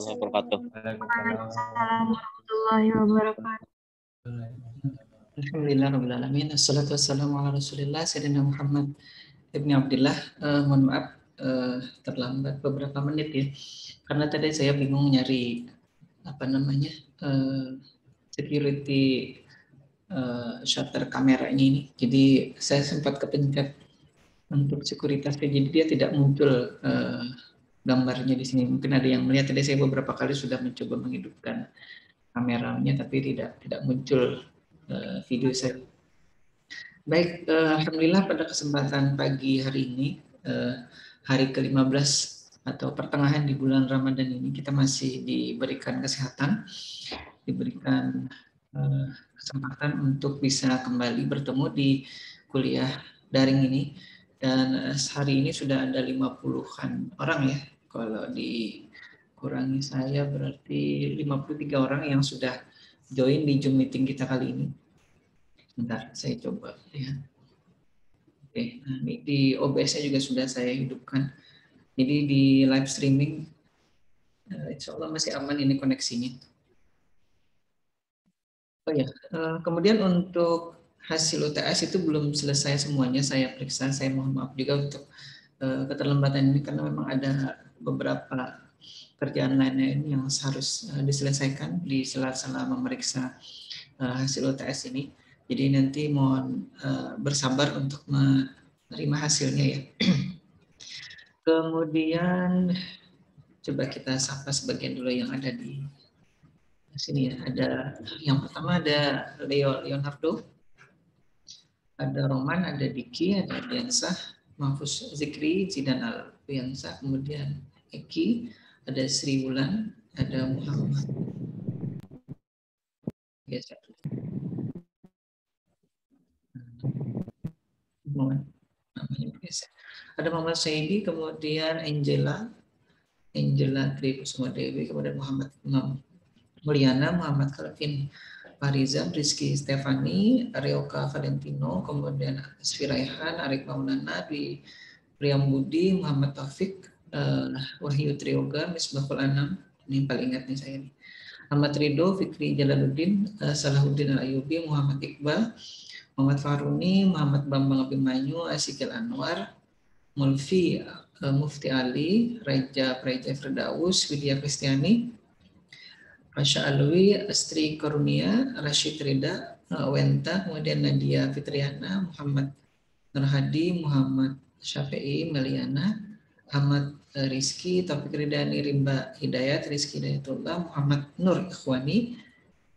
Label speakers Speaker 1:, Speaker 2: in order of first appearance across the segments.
Speaker 1: wabarakatuh.
Speaker 2: Waalaikumsalam warahmatullahi wabarakatuh.
Speaker 3: Alhamdulillahirrahmanirrahim. Assalatu wassalamu ala rasulillah Sayyidina Muhammad ibni Abdillah. Mohon maaf terlambat beberapa menit ya, karena tadi saya bingung nyari security shutter kameranya ini. Jadi saya sempat kepencet untuk sekuritasnya, jadi dia tidak muncul gambarnya di sini. Mungkin ada yang melihat, tadi saya beberapa kali sudah mencoba menghidupkan kameranya tapi tidak muncul video saya. Baik, alhamdulillah pada kesempatan pagi hari ini, hari ke-15 atau pertengahan di bulan Ramadan ini, kita masih diberikan kesehatan, diberikan kesempatan untuk bisa kembali bertemu di kuliah daring ini. Dan hari ini sudah ada 50-an orang ya, kalau dikurangi saya berarti 53 orang yang sudah join di Zoom meeting kita kali ini. Bentar, saya coba ya. Oke, nah ini di OBS-nya juga sudah saya hidupkan. Jadi di live streaming, insya Allah masih aman ini koneksinya. Oh ya, kemudian untuk hasil UTS itu belum selesai semuanya saya periksa. Saya mohon maaf juga untuk keterlambatan ini karena memang ada beberapa kerjaan lainnya yang harus diselesaikan di sela-sela memeriksa hasil UTS ini. Jadi nanti mohon bersabar untuk menerima hasilnya ya. Kemudian coba kita sapa sebagian dulu yang ada di sini ya. Ada yang pertama ada Leonardo, ada Roman, ada Diki, ada Diansah, Mahfuz Zikri, Zidan Alfiansah, kemudian Eki, ada Sri Wulan, ada Muhammad. Biasa. Ada Muhammad Saidi, kemudian Angela Tri Kusuma Dewi, kemudian Muhammad Mulyana, Muhammad Calvin Farizam, Rizky Stefani, Rioka Valentino, kemudian Sfiraihan, Arif Maulana, Dwi Priyambudi, Muhammad Taufik, Wahyu Trioga, Misbahul Anam, ini yang paling ingat nih saya nih. Ahmad Ridho, Fikri Jalaluddin, Salahuddin Al-Ayubi, Muhammad Iqbal, Muhammad Faruni, Muhammad Bambang Abimanyu, Asikil Anwar, Mulfi Mufti Ali, Reja Firdaus, Widya Kristiani, Masya Alwi, Astri Karunia, Rashid Rida, Wenta, kemudian Nadia Fitriana, Muhammad Nurhadi, Muhammad Syafi'i, Meliana, Ahmad Rizki, Taufik Ridani, Rimba Hidayat, Rizki Hidayatullah, Muhammad Nur Ikhwani,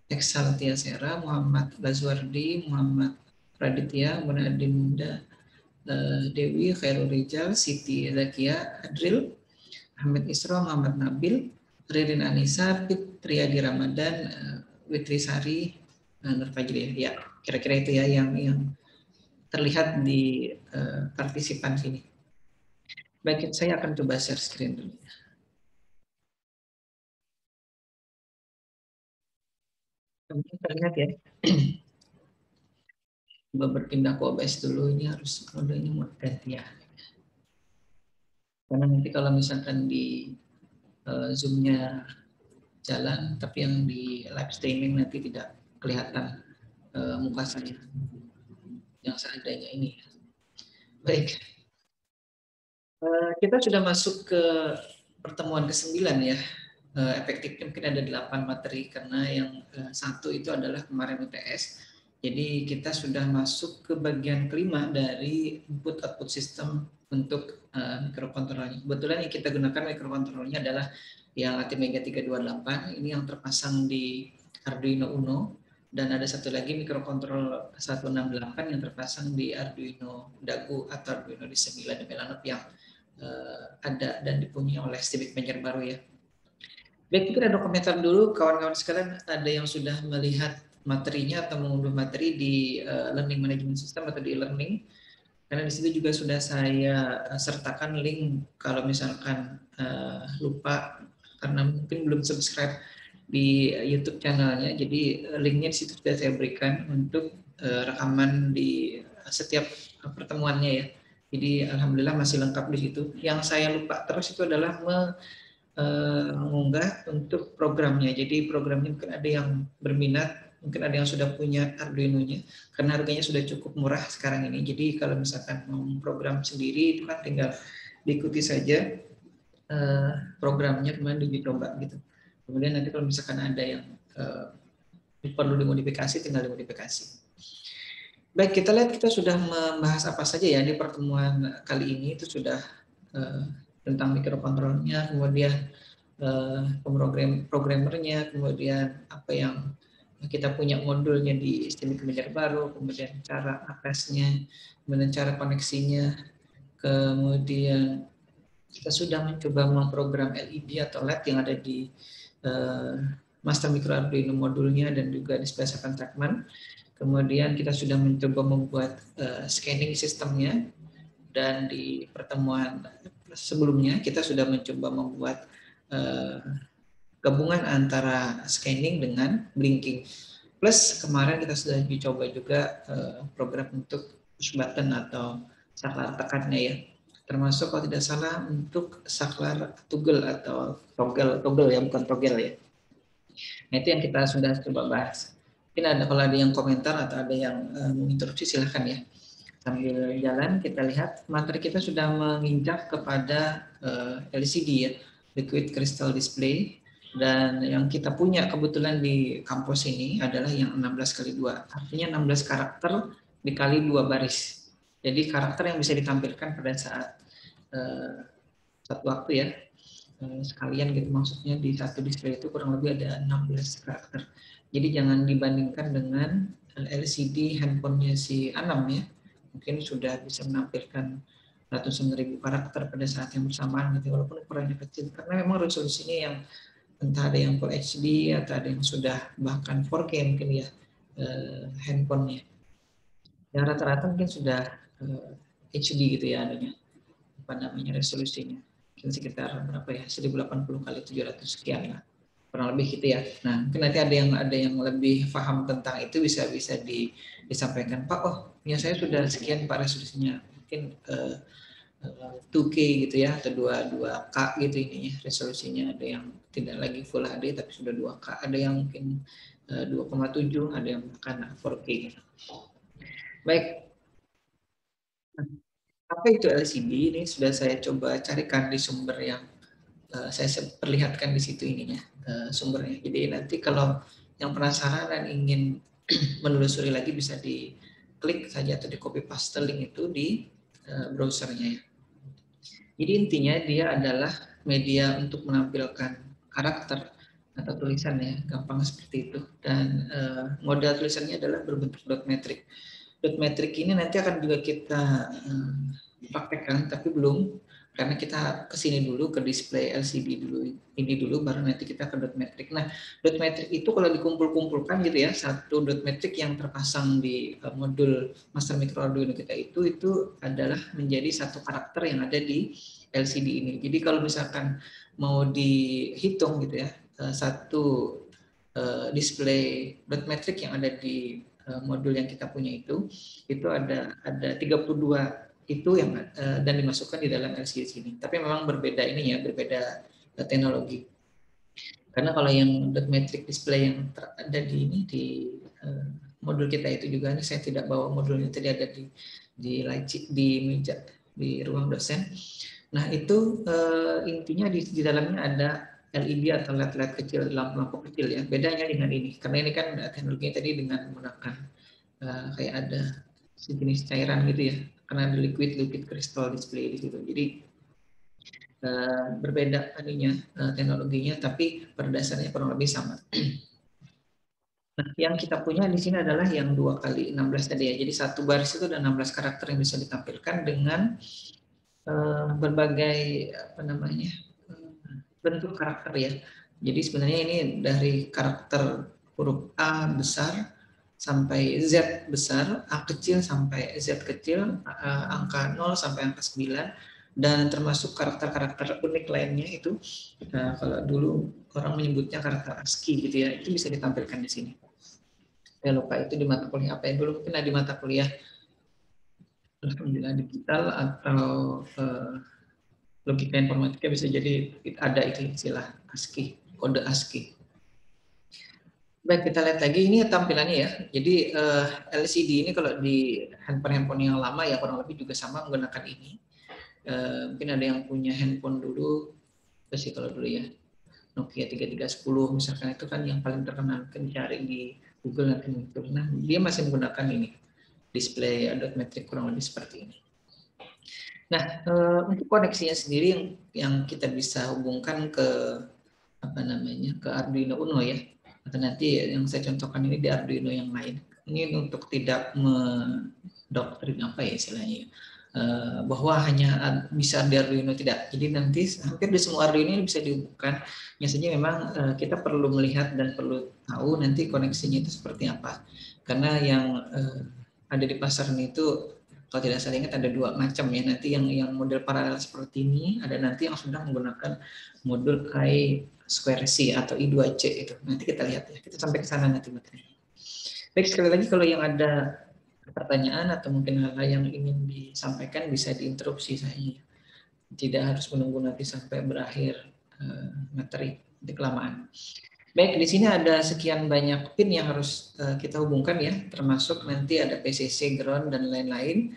Speaker 3: Eksal Tiasera, Muhammad Lazwardi, Muhammad Raditya, Munadinda, Dewi, Khairul Rijal, Siti Zakia, Adril, Ahmed Isra, Muhammad Nabil, Ririn Anissa, Fitriadi Ramadan, Witrisari, Nur Fajri. Ya, kira-kira itu ya yang terlihat di partisipan sini. Baik, saya akan coba share screen dulu. Mungkin terlihat ya. Coba berpindah ke OBS dulu, ini harus modenya mau ganti ya. Karena nanti kalau misalkan di Zoom-nya jalan, tapi yang di live streaming nanti tidak kelihatan muka saya yang seadanya ini. Baik, kita sudah masuk ke pertemuan ke-9 ya. Efektifnya mungkin ada 8 materi karena yang satu itu adalah kemarin UTS. Jadi kita sudah masuk ke bagian kelima dari input-output system untuk mikrokontrolernya. Kebetulan yang kita gunakan mikrokontrolernya adalah yang ATmega 328, ini yang terpasang di Arduino Uno, dan ada satu lagi mikrokontrol 168 yang terpasang di Arduino Dagu atau Arduino D9 di Melanop yang ada dan dipunyai oleh Civic Banjarbaru ya. Baik, kita ada komentar dulu kawan-kawan sekalian, ada yang sudah melihat materinya atau mengunduh materi di Learning Management System atau di e-learning, karena di situ juga sudah saya sertakan link kalau misalkan lupa karena mungkin belum subscribe di YouTube channelnya, jadi linknya di situ sudah saya berikan untuk rekaman di setiap pertemuannya ya. Jadi alhamdulillah masih lengkap di situ. Yang saya lupa terus itu adalah mengunggah untuk programnya. Jadi programnya mungkin ada yang berminat, mungkin ada yang sudah punya Arduino-nya, karena harganya sudah cukup murah sekarang ini. Jadi kalau misalkan mau program sendiri itu kan tinggal diikuti saja programnya, kemudian dicoba gitu. Kemudian nanti kalau misalkan ada yang perlu dimodifikasi, tinggal dimodifikasi. Baik, kita lihat kita sudah membahas apa saja ya di pertemuan kali ini. Itu sudah tentang mikrokontrolnya, kemudian programmernya, kemudian apa yang kita punya modulnya di STM Kemenjar baru, kemudian cara aksesnya, kemudian cara koneksinya, kemudian kita sudah mencoba memprogram LED atau LED yang ada di Master Micro Arduino modulnya dan juga di spesifikasi Trackman. Kemudian kita sudah mencoba membuat scanning sistemnya, dan di pertemuan sebelumnya kita sudah mencoba membuat gabungan antara scanning dengan blinking. Plus kemarin kita sudah dicoba juga program untuk push button atau saklar tekannya ya. Termasuk kalau tidak salah untuk saklar toggle atau toggle ya, bukan toggle ya. Nah itu yang kita sudah coba bahas. Mungkin ada kalau ada yang komentar atau ada yang menginterupsi silahkan ya. Sambil jalan kita lihat materi kita sudah menginjak kepada LCD ya, Liquid Crystal Display, dan yang kita punya kebetulan di kampus ini adalah yang 16x2, artinya 16 karakter dikali 2 baris. Jadi karakter yang bisa ditampilkan pada saat satu waktu ya, sekalian gitu, maksudnya di satu display itu kurang lebih ada 16 karakter. Jadi jangan dibandingkan dengan LCD handphonenya si Anam ya, mungkin sudah bisa menampilkan ratusan ribu karakter pada saat yang bersamaan gitu, walaupun ukurannya kecil, karena memang resolusinya yang entah ada yang Full HD atau ada yang sudah bahkan 4K mungkin ya handphonenya. Yang rata-rata mungkin sudah HD gitu ya adanya, apa namanya, resolusinya mungkin sekitar berapa ya, 1080 kali 700 sekian lah, kurang lebih gitu ya. Nah mungkin nanti ada yang lebih paham tentang itu bisa disampaikan, Pak, oh punya saya sudah sekian Pak resolusinya, mungkin 2K gitu ya, atau 2K gitu ininya resolusinya, ada yang tidak lagi Full HD tapi sudah 2K, ada yang mungkin 2,7, ada yang bahkan 4K gitu. Baik, apa itu LCD? Ini sudah saya coba carikan di sumber yang saya perlihatkan di situ ininya, sumbernya. Jadi nanti kalau yang penasaran dan ingin menelusuri lagi bisa diklik saja atau di copy paste link itu di browsernya. Jadi intinya dia adalah media untuk menampilkan karakter atau tulisan ya, gampang seperti itu. Dan model tulisannya adalah berbentuk dot matrix. Dot matrix ini nanti akan juga kita praktekkan, tapi belum, karena kita kesini dulu ke display LCD dulu, ini dulu, baru nanti kita ke dot matrix. Nah, dot matrix itu kalau dikumpul-kumpulkan gitu ya, satu dot matrix yang terpasang di modul Master Micro Arduino kita itu adalah menjadi satu karakter yang ada di LCD ini. Jadi kalau misalkan mau dihitung gitu ya, satu display dot matrix yang ada di modul yang kita punya itu ada 32 itu yang dan dimasukkan di dalam LCD sini. Tapi memang berbeda ini ya, berbeda teknologi. Karena kalau yang dot matrix display yang ada di ini di modul kita itu juga, ini saya tidak bawa modulnya, tadi ada di meja di ruang dosen. Nah itu intinya di dalamnya ada LED atau LED kecil, lampu-lampu kecil ya. Bedanya dengan ini, karena ini kan teknologinya tadi dengan menggunakan kayak ada sejenis cairan gitu ya, karena ada liquid crystal display di situ. Jadi berbeda tadinya teknologinya, tapi pada dasarnya kurang lebih sama. Nah, yang kita punya di sini adalah yang 2x16 tadi ya. Jadi satu baris itu ada 16 karakter yang bisa ditampilkan dengan berbagai apa namanya bentuk karakter ya. Jadi sebenarnya ini dari karakter huruf A besar sampai Z besar, A kecil sampai Z kecil, angka 0 sampai angka 9, dan termasuk karakter-karakter unik lainnya itu kalau dulu orang menyebutnya karakter ASCII gitu ya, itu bisa ditampilkan di sini. Saya lupa itu di mata kuliah apa ya dulu, mungkin di mata kuliah alhamdulillah digital atau logika informatika bisa jadi ada itu istilah ASCII, kode ASCII. Baik, kita lihat lagi ini tampilannya ya. Jadi LCD ini kalau di handphone yang lama ya kurang lebih juga sama menggunakan ini. Mungkin ada yang punya handphone dulu, sih kalau dulu ya Nokia 3310 misalkan, itu kan yang paling terkenal, kan cari di Google nanti muncul. Nah, dia masih menggunakan ini display dot matrix kurang lebih seperti ini. Nah, untuk koneksinya sendiri yang kita bisa hubungkan ke apa namanya, ke Arduino Uno ya, atau nanti yang saya contohkan ini di Arduino yang lain. Ini untuk tidak mendoktrin apa ya istilahnya, bahwa hanya bisa di Arduino, tidak. Jadi nanti hampir di semua Arduino ini bisa dihubungkan. Biasanya memang kita perlu melihat dan perlu tahu nanti koneksinya itu seperti apa. Karena yang ada di pasaran itu kalau tidak salah ingat ada dua macam ya. Nanti yang model paralel seperti ini, ada nanti yang sudah menggunakan modul I2C atau I2C itu. Nanti kita lihat ya. Kita sampai ke sana nanti materinya. Baik, sekali lagi kalau yang ada pertanyaan atau mungkin hal-hal yang ingin disampaikan bisa diinterupsi saya. Tidak harus menunggu nanti sampai berakhir materi, nanti kelamaan. Baik, di sini ada sekian banyak pin yang harus kita hubungkan ya, termasuk nanti ada PCC, ground dan lain-lain.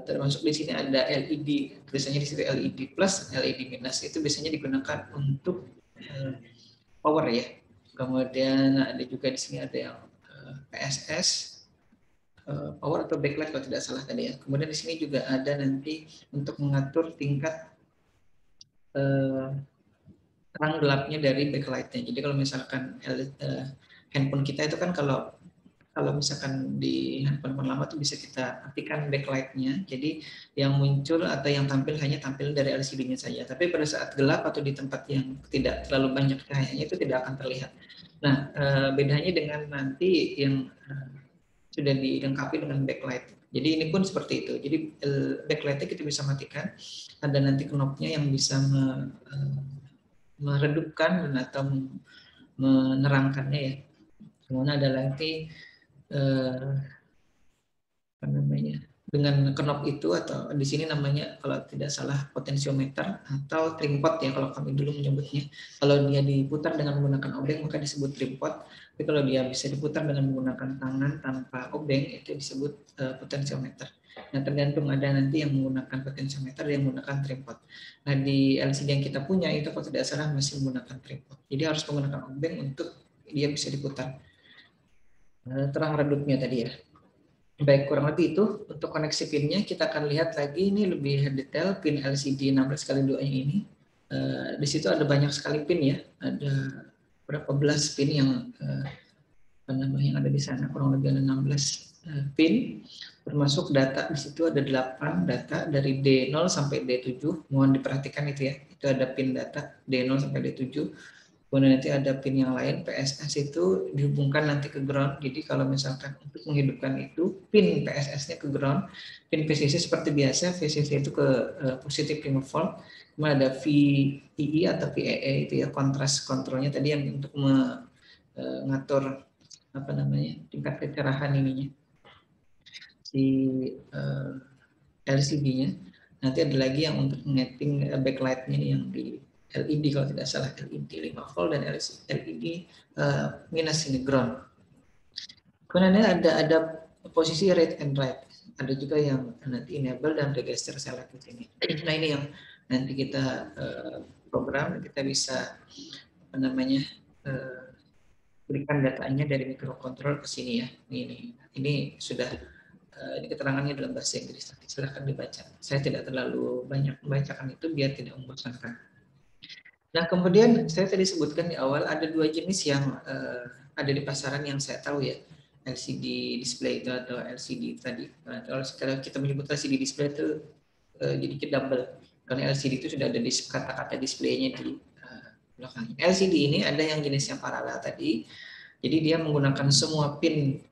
Speaker 3: Termasuk di sini ada LED, biasanya di situ LED plus, LED minus, itu biasanya digunakan untuk power ya. Kemudian ada juga di sini ada yang PSS, power atau backlight kalau tidak salah tadi ya. Kemudian di sini juga ada nanti untuk mengatur tingkat terang gelapnya dari backlightnya. Jadi kalau misalkan handphone kita itu kan kalau misalkan di handphone lama tuh bisa kita aktifkan backlightnya. Jadi yang muncul atau yang tampil hanya tampil dari LCD-nya saja. Tapi pada saat gelap atau di tempat yang tidak terlalu banyak cahayanya itu tidak akan terlihat. Nah, bedanya dengan nanti yang sudah dilengkapi dengan backlight. Jadi ini pun seperti itu. Jadi backlightnya kita bisa matikan. Ada nanti knopnya yang bisa meredupkan dan atau menerangkannya ya. Kemudian ada nanti apa namanya, dengan knop itu atau di sini namanya kalau tidak salah potentiometer atau trimpot ya kalau kami dulu menyebutnya. Kalau dia diputar dengan menggunakan obeng maka disebut trimpot. Tapi kalau dia bisa diputar dengan menggunakan tangan tanpa obeng itu disebut potentiometer. Nah, tergantung ada nanti yang menggunakan potentiometer, yang menggunakan trimpot. Nah, di LCD yang kita punya itu kalau tidak salah masih menggunakan trimpot. Jadi harus menggunakan obeng untuk dia bisa diputar. Terang redupnya tadi ya. Baik, kurang lebih itu untuk koneksi pinnya. Kita akan lihat lagi ini lebih detail pin LCD 16x2 ini. Di situ ada banyak sekali pin ya. Ada berapa belas pin yang yang ada di sana, kurang lebih ada 16 pin, termasuk data di situ ada 8 data dari D0 sampai D7. Mohon diperhatikan itu ya. Itu ada pin data D0 sampai D7. Kemudian nanti ada pin yang lain, PSS itu dihubungkan nanti ke ground. Jadi kalau misalkan untuk menghidupkan itu, pin PSS-nya ke ground, pin VCC seperti biasa, VCC itu ke positif 5 volt. Kemudian ada VEE atau VEE itu ya, kontras kontrolnya tadi yang untuk mengatur apa namanya, tingkat kecerahan ininya si LCD-nya. Nanti ada lagi yang untuk ngetting backlight-nya yang di LED kalau tidak salah, LED 5 volt dan LED minus ini ground. Kemudian ada posisi read and write. Ada juga yang nanti enable dan register select di sini. Nah, ini yang nanti kita program, kita bisa apa namanya berikan datanya dari microcontroller ke sini ya. Ini sudah ini keterangannya dalam bahasa Inggris. Silahkan dibaca. Saya tidak terlalu banyak membacakan itu biar tidak membosankan. Nah, kemudian saya tadi sebutkan di awal ada dua jenis yang ada di pasaran yang saya tahu ya, LCD display itu atau LCD tadi. Nah, kalau kita menyebut LCD display itu jadi double karena LCD itu sudah ada di kata-kata displaynya di belakangnya. LCD ini ada yang jenisnya paralel tadi, jadi dia menggunakan semua pin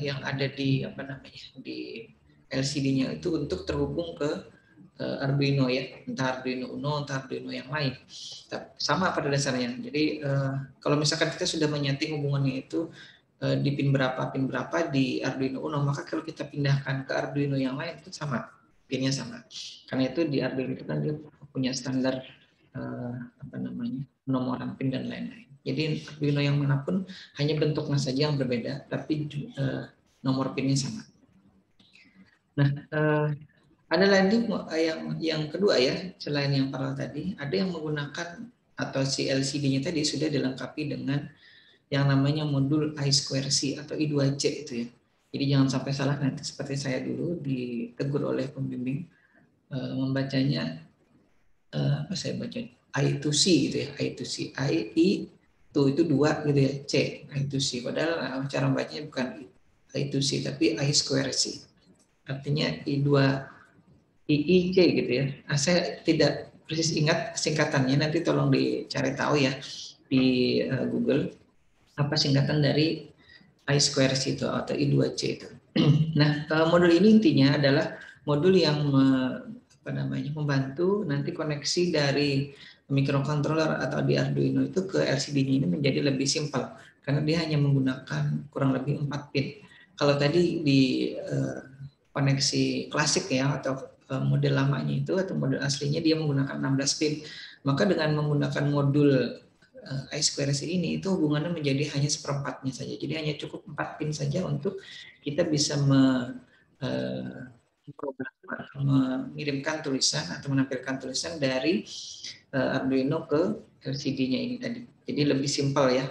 Speaker 3: yang ada di apa namanya di LCD-nya itu untuk terhubung ke Arduino ya, entah Arduino Uno, entah Arduino yang lain. Sama pada dasarnya. Jadi kalau misalkan kita sudah menyeting hubungannya itu di pin berapa di Arduino Uno, maka kalau kita pindahkan ke Arduino yang lain itu sama. pinnya sama. Karena itu di Arduino itu kan dia punya standar penomoran pin dan lain-lain. Jadi Arduino yang manapun hanya bentuknya saja yang berbeda, tapi nomor pinnya sama. Nah, ada lagi yang kedua ya, selain yang paralel tadi, ada yang menggunakan atau si LCD-nya tadi sudah dilengkapi dengan yang namanya modul I2C atau I2C itu ya. Jadi jangan sampai salah nanti seperti saya dulu ditegur oleh pembimbing membacanya apa saya baca I2C gitu ya, I2C, itu dua gitu ya, C, I2C. Padahal cara bacanya bukan I2C tapi I2C. Artinya IIC gitu ya. Saya tidak persis ingat singkatannya, nanti tolong dicari tahu ya di Google apa singkatan dari I2C itu atau I2C itu. Nah, modul ini intinya adalah modul yang membantu nanti koneksi dari microcontroller atau di Arduino itu ke LCD-nya ini menjadi lebih simpel karena dia hanya menggunakan kurang lebih 4 pin. Kalau tadi di koneksi klasik ya atau model lamanya itu atau model aslinya dia menggunakan 16 pin. Maka dengan menggunakan modul I2C ini itu hubungannya menjadi hanya seperempatnya saja. Jadi hanya cukup 4 pin saja untuk kita bisa mengirimkan tulisan atau menampilkan tulisan dari Arduino ke LCD-nya ini tadi. Jadi lebih simpel ya.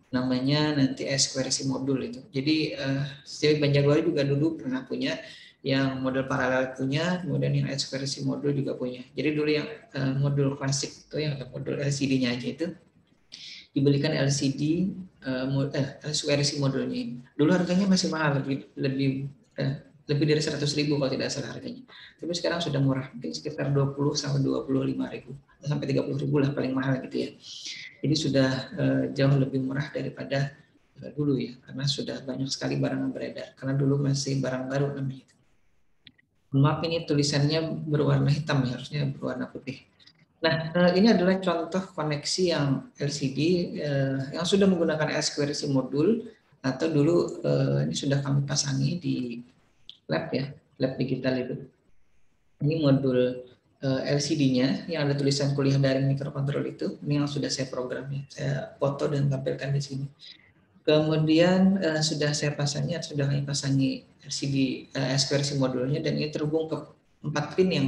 Speaker 3: Namanya nanti I2C modul itu. Jadi Steve Banjarwari juga dulu pernah punya yang model paralel punya, kemudian yang I2C modul juga punya. Jadi dulu yang modul klasik itu yang modul LCD-nya aja itu dibelikan LCD I2C modulnya ini. Dulu harganya masih mahal, lebih dari 100.000 kalau tidak salah harganya. Tapi sekarang sudah murah, mungkin sekitar 20 sampai 25.000 sampai 30.000 lah paling mahal gitu ya. Jadi sudah jauh lebih murah daripada dulu ya, karena sudah banyak sekali barang yang beredar. Karena dulu masih barang baru namanya. Maaf ini tulisannya berwarna hitam ya, harusnya berwarna putih. Nah, ini adalah contoh koneksi yang LCD yang sudah menggunakan I2C modul atau dulu ini sudah kami pasangi di lab ya, lab digital itu. Ini modul LCD-nya yang ada tulisan kuliah daring mikrokontrol itu, ini yang sudah saya program ya, saya foto dan tampilkan di sini. Kemudian sudah saya pasangi, sudah kami pasangi LCD I2C modulnya dan ini terhubung ke 4 pin yang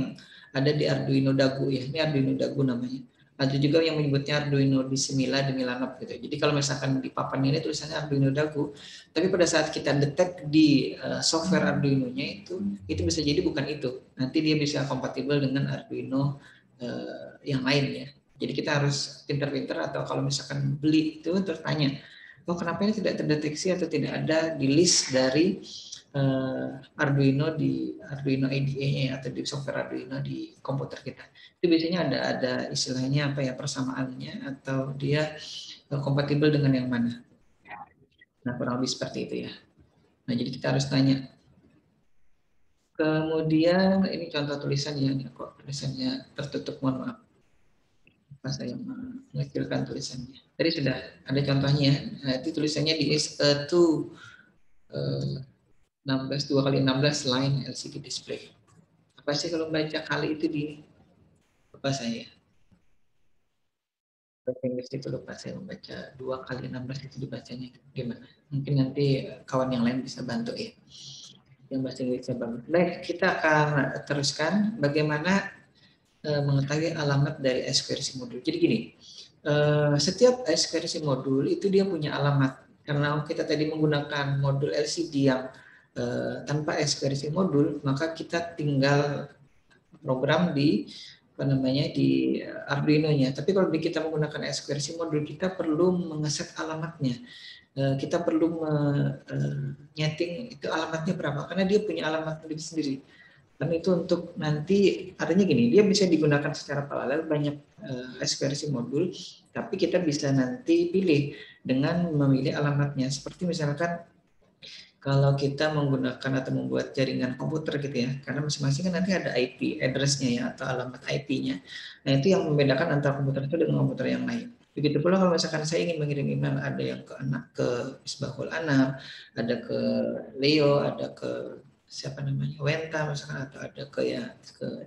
Speaker 3: ada di Arduino Dagu ya, ini Arduino Dagu namanya. Ada juga yang menyebutnya Arduino Dismila dan Milanov gitu. Jadi kalau misalkan di papan ini tulisannya Arduino Dagu, tapi pada saat kita detect di software Arduino-nya itu bisa jadi bukan itu. Nanti dia bisa kompatibel dengan Arduino yang lain ya. Jadi kita harus pinter-pinter atau kalau misalkan beli itu terus tanya, oh kenapa ini tidak terdeteksi atau tidak ada di list dari Arduino di Arduino IDE-nya atau di software Arduino di komputer kita. Itu biasanya ada istilahnya apa ya, persamaannya atau dia kompatibel dengan yang mana. Nah, kurang lebih seperti itu ya. Nah, jadi kita harus tanya. Kemudian ini contoh tulisannya, kok tulisannya tertutup, mohon maaf. Pas saya mengecilkan tulisannya. Tadi sudah ada contohnya. Nah, itu tulisannya di S2 16 2x16 line LCD display. Apa sih kalau baca kali itu di lupa saya. Bahasa Inggris itu lupa saya membaca 2x16 itu dibacanya gimana. Mungkin nanti kawan yang lain bisa bantu ya. Yang bahasa Inggrisnya bagus. Baik, kita akan teruskan bagaimana mengetahui alamat dari I2C modul. Jadi gini, setiap I2C modul itu dia punya alamat. Karena kita tadi menggunakan modul LCD yang tanpa I2C modul, maka kita tinggal program di di Arduino-nya. Tapi kalau kita menggunakan I2C modul, kita perlu mengeset alamatnya. Kita perlu nyeting itu alamatnya berapa, karena dia punya alamat sendiri. Karena itu untuk nanti artinya gini, dia bisa digunakan secara paralel banyak I2C modul, tapi kita bisa nanti pilih dengan memilih alamatnya. Seperti misalkan kalau kita menggunakan atau membuat jaringan komputer gitu ya, karena masing-masing kan nanti ada IP address-nya ya atau alamat IP-nya. Nah itu yang membedakan antara komputer itu dengan komputer yang lain. Begitu pula kalau misalkan saya ingin mengirim email, ada yang ke Misbahul Anam, ada ke Leo, ada ke siapa namanya Wenta misalkan, atau ada ke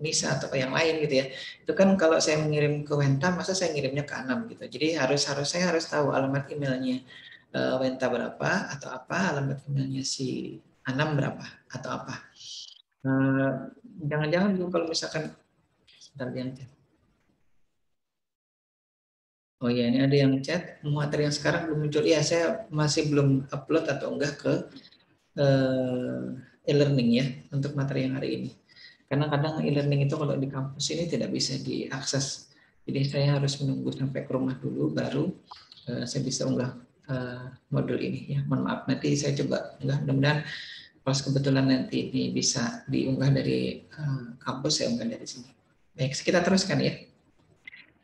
Speaker 3: Nisa atau ke yang lain gitu ya. Itu kan kalau saya mengirim ke Wenta, masa saya ngirimnya ke Anam gitu. Jadi saya harus tahu alamat emailnya Wenta berapa atau apa, alamat emailnya si Anam berapa atau apa. Jangan-jangan kalau misalkan sebentar yang chat. Oh ya, ini ada yang chat, materi yang sekarang belum muncul. Ya, saya masih belum upload atau enggak ke e-learning ya untuk materi yang hari ini. Karena kadang e-learning itu kalau di kampus ini tidak bisa diakses. Jadi saya harus menunggu sampai ke rumah dulu baru saya bisa unggah modul ini ya. Mohon maaf, nanti saya coba unggah, mudah-mudahan pas kebetulan nanti ini bisa diunggah dari kampus, saya unggah dari sini. Baik, kita teruskan ya.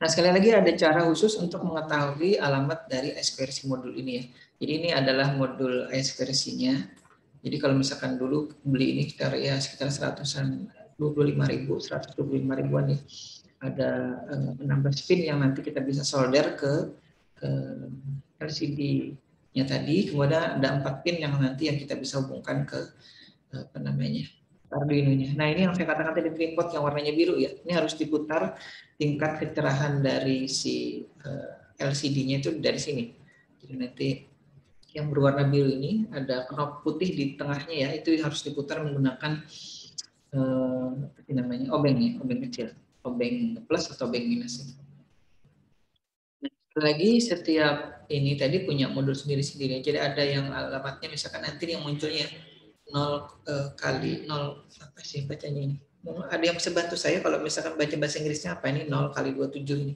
Speaker 3: Nah, sekali lagi ada cara khusus untuk mengetahui alamat dari eksekusi modul ini ya. Jadi ini adalah modul eksekusinya. Jadi kalau misalkan dulu beli ini sekitar 125 ribuan nih. Ada 16 pin yang nanti kita bisa solder ke LCD-nya tadi. Kemudian ada 4 pin yang nanti yang kita bisa hubungkan ke apa namanya Arduino-nya. Nah, ini yang saya katakan tadi pin pot yang warnanya biru ya. Ini harus diputar tingkat kecerahan dari si LCD-nya itu dari sini. Jadi nanti yang berwarna biru ini ada knop putih di tengahnya ya, itu harus diputar menggunakan apa namanya obeng ya, obeng kecil, obeng plus atau obeng minus. Lagi setiap ini tadi punya modul sendiri-sendiri. Jadi ada yang alamatnya misalkan nanti yang munculnya 0 kali 0 apa sih bacanya ini? Ada yang bisa bantu saya kalau misalkan baca bahasa Inggrisnya apa ini 0 kali 27 ini?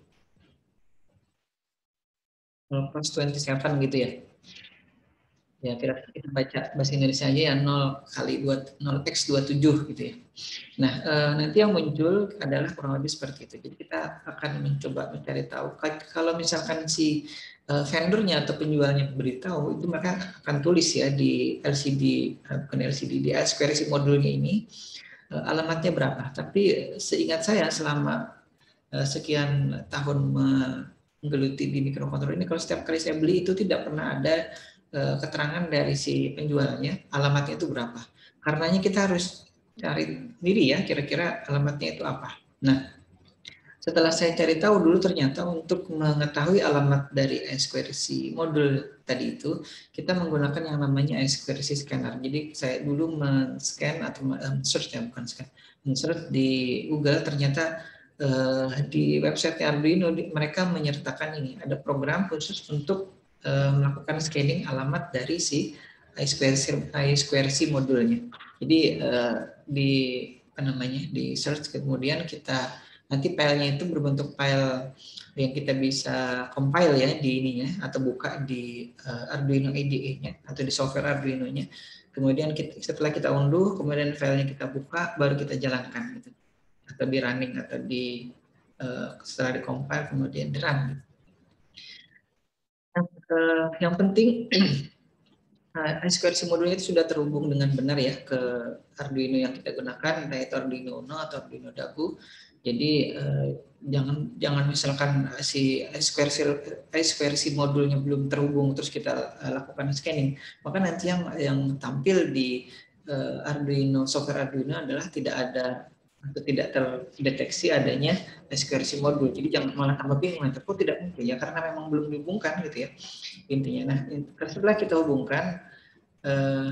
Speaker 3: 0 plus 27 gitu ya. Ya kita baca bahasa Inggrisnya aja ya 0 kali 0x27 gitu ya. Nah, nanti yang muncul adalah kurang lebih seperti itu. Jadi kita akan mencoba mencari tahu kalau misalkan si vendornya atau penjualnya beritahu, itu mereka akan tulis ya di LCD, bukan LCD, di eksekusi modulnya ini alamatnya berapa. Tapi seingat saya selama sekian tahun menggeluti di mikrokontroler ini, kalau setiap kali saya beli itu tidak pernah ada keterangan dari si penjualnya alamatnya itu berapa. Karenanya kita harus cari sendiri ya kira-kira alamatnya itu apa. Nah, setelah saya cari tahu dulu ternyata untuk mengetahui alamat dari eksekusi modul tadi itu kita menggunakan yang namanya eksekusi scanner. Jadi saya dulu men-scan atau search ya bukan scan, men-search di Google, ternyata di website Arduino mereka menyertakan ini ada program khusus untuk melakukan scanning alamat dari si I2C modulnya. Jadi di apa namanya di search, kemudian kita nanti filenya itu berbentuk file yang kita bisa compile ya di ininya atau buka di Arduino IDE-nya atau di software Arduino-nya. Kemudian setelah kita unduh, kemudian filenya kita buka, baru kita jalankan gitu. Atau di running atau di setelah di compile kemudian di run. Yang penting eksekusi modulnya itu sudah terhubung dengan benar ya ke Arduino yang kita gunakan, entah itu Arduino Uno atau Arduino Dagu. Jadi jangan misalkan si eksekusi modulnya belum terhubung terus kita lakukan scanning, maka nanti yang tampil di Arduino software Arduino adalah tidak ada atau tidak terdeteksi adanya eksekusi modul. Jadi jangan malah tambah bingung, kok tidak mungkin ya karena memang belum dihubungkan gitu ya intinya. Nah, setelah kita hubungkan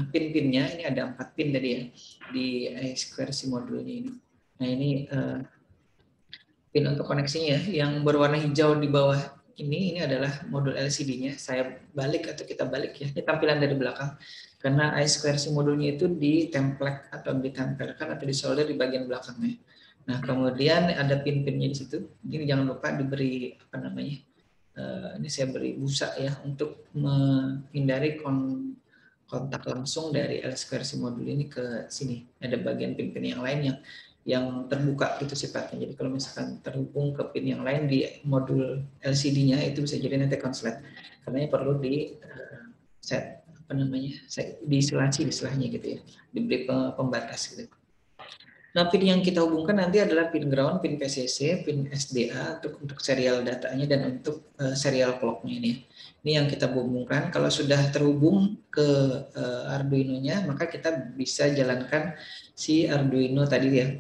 Speaker 3: pin-pinnya, ini ada 4 pin tadi ya di eksekusi modulnya ini. Nah, ini pin untuk koneksinya yang berwarna hijau di bawah ini adalah modul LCD-nya. Saya balik atau kita balik ya, ini tampilan dari belakang. Karena I2C modulnya itu ditemplate atau ditempelkan atau disolder di bagian belakangnya. Nah, kemudian ada pin-pinnya di situ. Ini jangan lupa diberi apa namanya? Ini saya beri busa ya untuk menghindari kontak langsung dari I2C modul ini ke sini. Ada bagian pin-pin yang lain yang terbuka gitu sifatnya. Jadi kalau misalkan terhubung ke pin yang lain di modul LCD-nya itu bisa jadi nanti konslet. Karena perlu di set apa namanya? Diisolasi istilahnya gitu ya. Diberi pembatas gitu. Nah, pin yang kita hubungkan nanti adalah pin ground, pin PCC, pin SDA untuk serial datanya dan untuk serial clock-nya ini. Ini yang kita hubungkan. Kalau sudah terhubung ke Arduino-nya, maka kita bisa jalankan si Arduino tadi ya.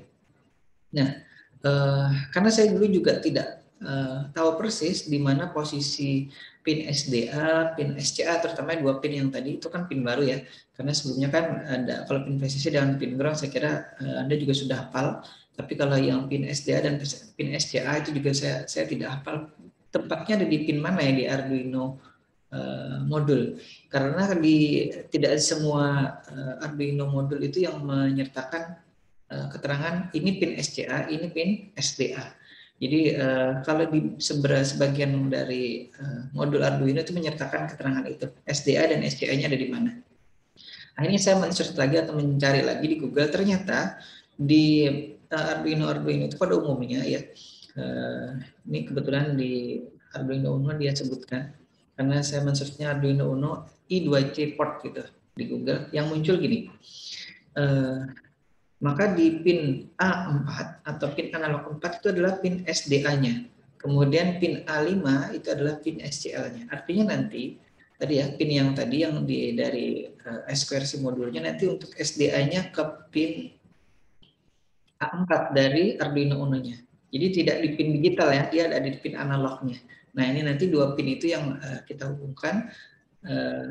Speaker 3: Nah, karena saya dulu juga tidak tahu persis di mana posisi pin SDA, pin SCA, terutama dua pin yang tadi itu kan pin baru ya. Karena sebelumnya kan ada kalau pin PCC dan pin ground saya kira Anda juga sudah hafal. Tapi kalau yang pin SDA dan pin SCA itu juga saya tidak hafal tempatnya ada di pin mana ya di Arduino modul. Karena tidak semua Arduino modul itu yang menyertakan keterangan ini pin SCA, ini pin SDA. Jadi kalau di sebagian dari modul Arduino itu menyertakan keterangan itu SDA dan SCA-nya ada di mana. Akhirnya saya men-search lagi atau mencari lagi di Google, ternyata di Arduino itu pada umumnya ya, ini kebetulan di Arduino Uno dia sebutkan, karena saya men-searchnya Arduino Uno I2C port gitu di Google, yang muncul gini. Maka di pin A4 atau pin analog 4 itu adalah pin SDA-nya. Kemudian pin A5 itu adalah pin SCL-nya. Artinya nanti tadi ya pin yang tadi yang dari SQRC modulnya nanti untuk SDA-nya ke pin A4 dari Arduino Uno-nya. Jadi tidak di pin digital ya, dia ada di pin analognya. Nah, ini nanti dua pin itu yang kita hubungkan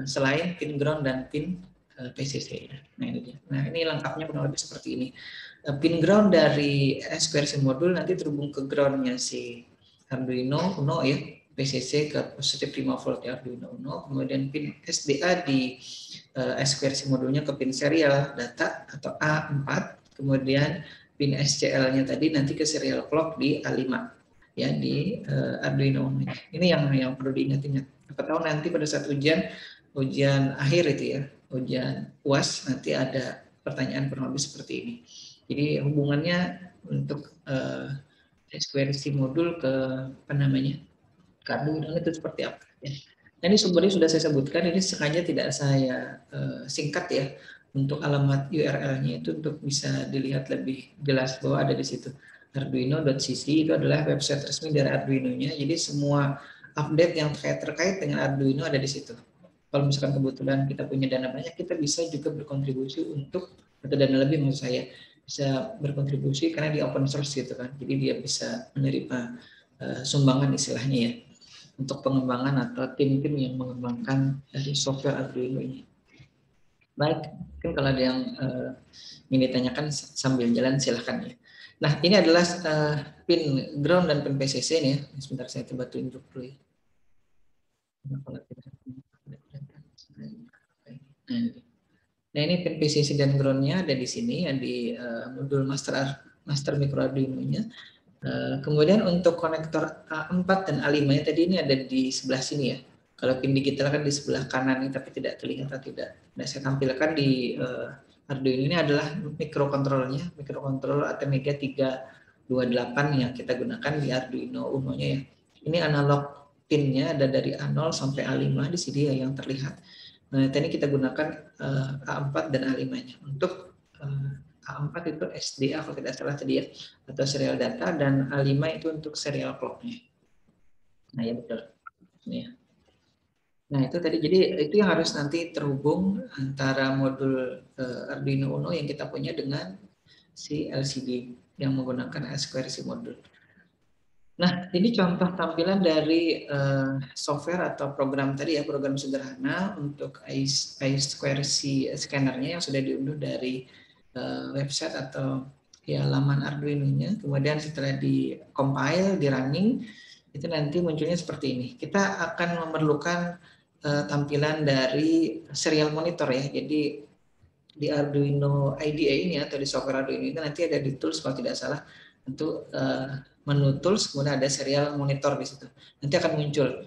Speaker 3: selain pin ground dan pin PCC. Nah ini dia. Nah ini lengkapnya kurang lebih seperti ini. Pin ground dari SQRC modul nanti terhubung ke groundnya si Arduino Uno ya, PCC ke positif 5 volt ya Arduino Uno. Kemudian pin SDA di SQRC modulnya ke pin serial data atau A4. Kemudian pin SCL-nya tadi nanti ke serial clock di A5 ya di Arduino Uno. Ini yang perlu diingat-ingat. Siapa tahu nanti pada saat ujian akhir itu ya, ujian UAS nanti ada pertanyaan kurang lebih seperti ini. Jadi hubungannya untuk SQRC modul ke apa namanya ke Arduino itu seperti apa ya. Nah ini sumbernya sudah saya sebutkan, ini sengaja tidak saya singkat ya untuk alamat URL-nya itu untuk bisa dilihat lebih jelas bahwa ada di situ. Arduino.cc itu adalah website resmi dari Arduino-nya. Jadi semua update yang terkait dengan Arduino ada di situ. Kalau misalkan kebetulan kita punya dana banyak, kita bisa juga berkontribusi untuk, atau dana lebih maksud saya, bisa berkontribusi karena di open source gitu kan. Jadi dia bisa menerima sumbangan istilahnya ya untuk pengembangan atau tim-tim yang mengembangkan dari software Arduino ini. Baik, mungkin kalau ada yang ingin ditanyakan sambil jalan silahkan ya. Nah ini adalah pin ground dan pin PCC nih ya. Sebentar saya coba tunjuk dulu ya. Nah ini pin PCC dan ground-nya ada di sini ya di modul master micro Arduino-nya. Kemudian untuk konektor A4 dan A5-nya tadi ini ada di sebelah sini ya. Kalau pin digital kan di sebelah kanan ini tapi tidak terlihat atau tidak. Nah saya tampilkan di Arduino ini adalah mikrokontrolnya, mikrokontrol Atmega 328 yang kita gunakan di Arduino Uno-nya ya. Ini analog pinnya ada dari A0 sampai A5 di sini ya yang terlihat. Nah, tadi kita gunakan A4 dan A5-nya. Untuk A4 itu SDA kalau tidak salah tadi ya, atau serial data, dan A5 itu untuk serial clock-nya. Nah, ya betul. Ini ya. Nah, itu tadi. Jadi itu yang harus nanti terhubung antara modul Arduino Uno yang kita punya dengan si LCD yang menggunakan SQRC modul. Nah, ini contoh tampilan dari software atau program tadi ya, program sederhana untuk I2C scanner-nya yang sudah diunduh dari website atau ya laman Arduino-nya. Kemudian setelah di compile, di running, itu nanti munculnya seperti ini. Kita akan memerlukan tampilan dari serial monitor ya. Jadi di Arduino IDE ini atau di software Arduino ini nanti ada di tools kalau tidak salah untuk menu tools, kemudian ada serial monitor di situ. Nanti akan muncul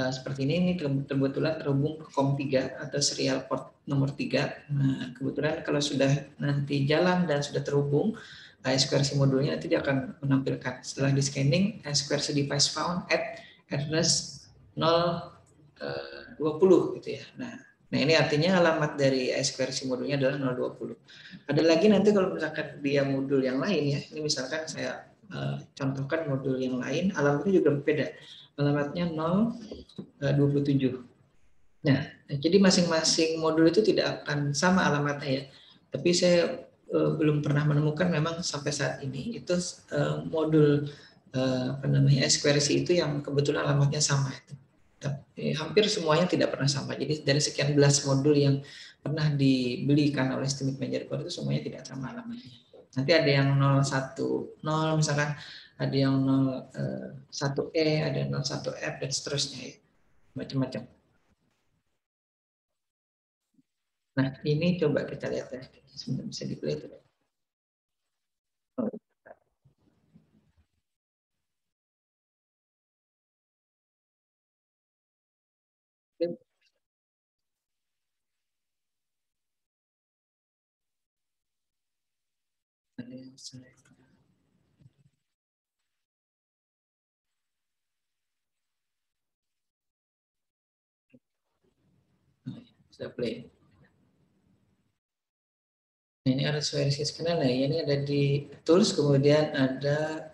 Speaker 3: seperti ini kebetulan terhubung ke COM3 atau serial port nomor 3. Nah, kebetulan kalau sudah nanti jalan dan sudah terhubung SQRC modulnya nanti dia akan menampilkan setelah di scanning SQRC device found at address 020 gitu ya. Nah, Nah, ini artinya alamat dari I2C modulnya adalah 020. Ada lagi nanti kalau misalkan dia modul yang lain ya, ini misalkan saya contohkan modul yang lain, alamatnya juga beda. Alamatnya 027. Nah, jadi masing-masing modul itu tidak akan sama alamatnya ya. Tapi saya belum pernah menemukan memang sampai saat ini itu modul apa namanya I2C itu yang kebetulan alamatnya sama. Tapi hampir semuanya tidak pernah sama. Jadi dari sekian belas modul yang pernah dibelikan oleh Steamit Manager Core itu semuanya tidak sama alamatnya. Nanti ada yang 010 misalkan, ada yang 01E, ada yang 01F dan seterusnya ya. Macam-macam. Nah, ini coba kita lihat ya. Sebentar bisa di-play itu. Bisa play. Nah, ini ada versi scanner. Nah, ini ada di tools, kemudian ada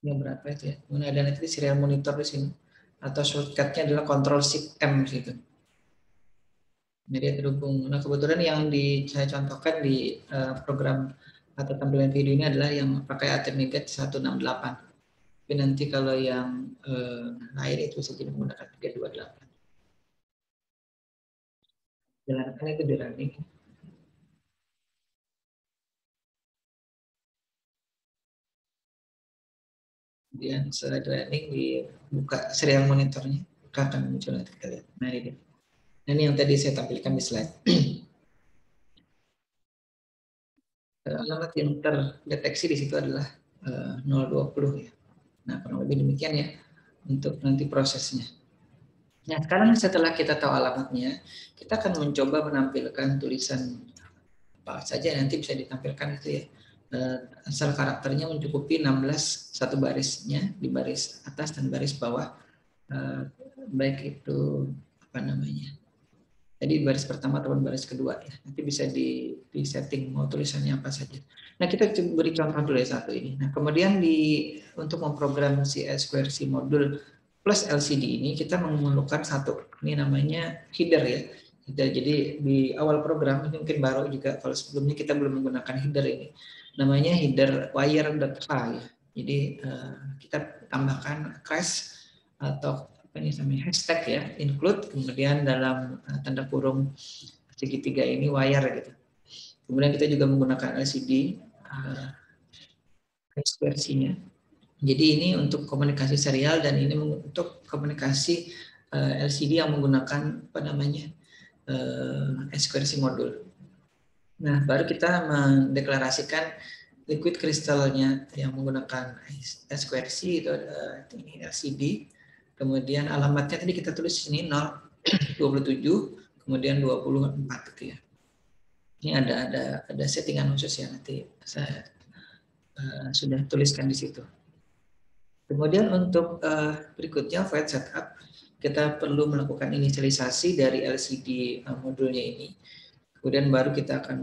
Speaker 3: ini berapa itu ya? Kemudian ada nanti serial monitor di sini. Atau shortcutnya adalah Ctrl Shift M gitu. Jadi terhubung. Nah, kebetulan yang saya contohkan di program atau tampilan video ini adalah yang pakai Atemigat 168. Tapi nanti kalau yang lain itu bisa jadi menggunakan 328. Jalankan itu di running. Kemudian setelah di running dibuka serial monitornya, akan muncul nanti kita lihat. Nah, ini dia. Nah, ini yang tadi saya tampilkan di slide. Alamat yang terdeteksi di situ adalah 020 ya. Nah, kurang lebih demikian ya untuk nanti prosesnya. Nah, sekarang setelah kita tahu alamatnya, kita akan mencoba menampilkan tulisan apa saja nanti bisa ditampilkan itu ya. Asal karakternya mencukupi 16 satu barisnya di baris atas dan baris bawah. Baik itu apa namanya? Jadi baris pertama ataupun baris kedua ya. Nanti bisa di setting mau tulisannya apa saja. Nah, kita beri contoh dulu ya satu ini. Nah, kemudian untuk memprogram si I2C modul plus LCD ini kita memerlukan satu, ini namanya header ya. Jadi di awal program ini mungkin baru juga, kalau sebelumnya kita belum menggunakan header ini. Namanya header wire.h ya. Jadi kita tambahkan crash atau ini namanya hashtag ya, include, kemudian dalam tanda kurung segitiga ini wire gitu. Kemudian kita juga menggunakan LCD versinya. Jadi ini untuk komunikasi serial dan ini untuk komunikasi LCD yang menggunakan apa namanya I2C modul. Nah, baru kita mendeklarasikan liquid kristalnya yang menggunakan I2C itu ini LCD. Kemudian alamatnya tadi kita tulis ini 027, kemudian 24 gitu ya. Ini ada settingan khusus ya, nanti saya sudah tuliskan di situ. Kemudian untuk berikutnya void setup, kita perlu melakukan inisialisasi dari LCD modulnya ini. Kemudian baru kita akan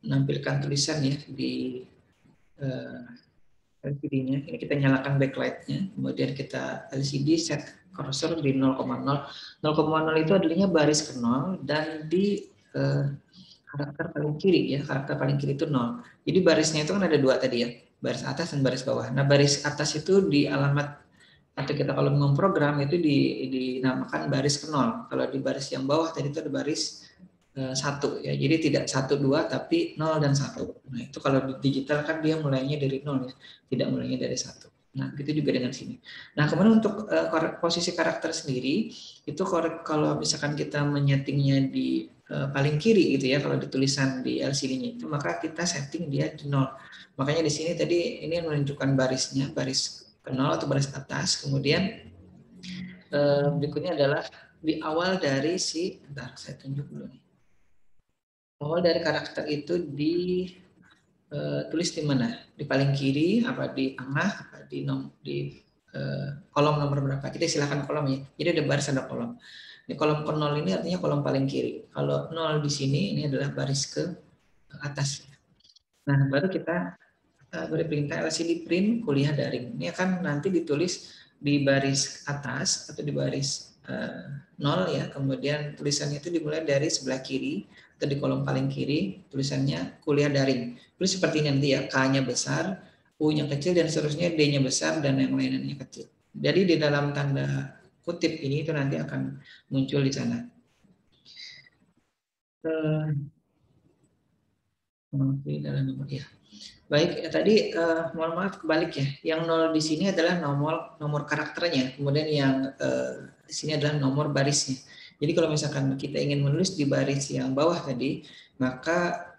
Speaker 3: menampilkan tulisan ya di LCD-nya. Ini kita nyalakan backlight-nya, kemudian kita LCD set cursor di 0,0. 0,0 itu adalah baris ke 0 dan di karakter paling kiri ya, karakter paling kiri itu 0. Jadi barisnya itu kan ada dua tadi ya, baris atas dan baris bawah. Nah, baris atas itu di alamat atau kita kalau memprogram itu dinamakan baris ke 0. Kalau di baris yang bawah tadi itu ada baris 1 ya. Jadi tidak 1 2 tapi 0 dan 1. Nah, itu kalau di digital kan dia mulainya dari 0 ya, tidak mulainya dari 1. Nah, gitu juga dengan sini. Nah, kemudian untuk posisi karakter sendiri itu kalau misalkan kita menyetingnya di paling kiri gitu ya, kalau ditulisan di LCD-nya itu maka kita setting dia di 0. Makanya di sini tadi ini menunjukkan barisnya, baris ke 0 atau baris atas. Kemudian berikutnya adalah di awal dari bentar saya tunjuk dulu nih. Awal dari karakter itu tulis di mana? Di paling kiri, apa di tengah, apa di kolom nomor berapa? Kita silakan kolom ya. Jadi ada baris, ada kolom. Di kolom ke 0 ini artinya kolom paling kiri. Kalau 0 di sini ini adalah baris ke atas. Nah, baru kita beri perintah LCD print kuliah daring. Ini akan nanti ditulis di baris atas atau di baris 0 ya. Kemudian tulisannya itu dimulai dari sebelah kiri atau di kolom paling kiri tulisannya kuliah daring. Tulis seperti ini nanti ya, K-nya besar, U-nya kecil dan seterusnya, D-nya besar dan yang lainnya kecil. Jadi di dalam tanda kutip ini itu nanti akan muncul di sana. Dalam nomor ya. Baik, tadi mohon maaf kebalik ya. Yang 0 di sini adalah nomor karakternya, kemudian yang di sini adalah nomor barisnya. Jadi kalau misalkan kita ingin menulis di baris yang bawah tadi, maka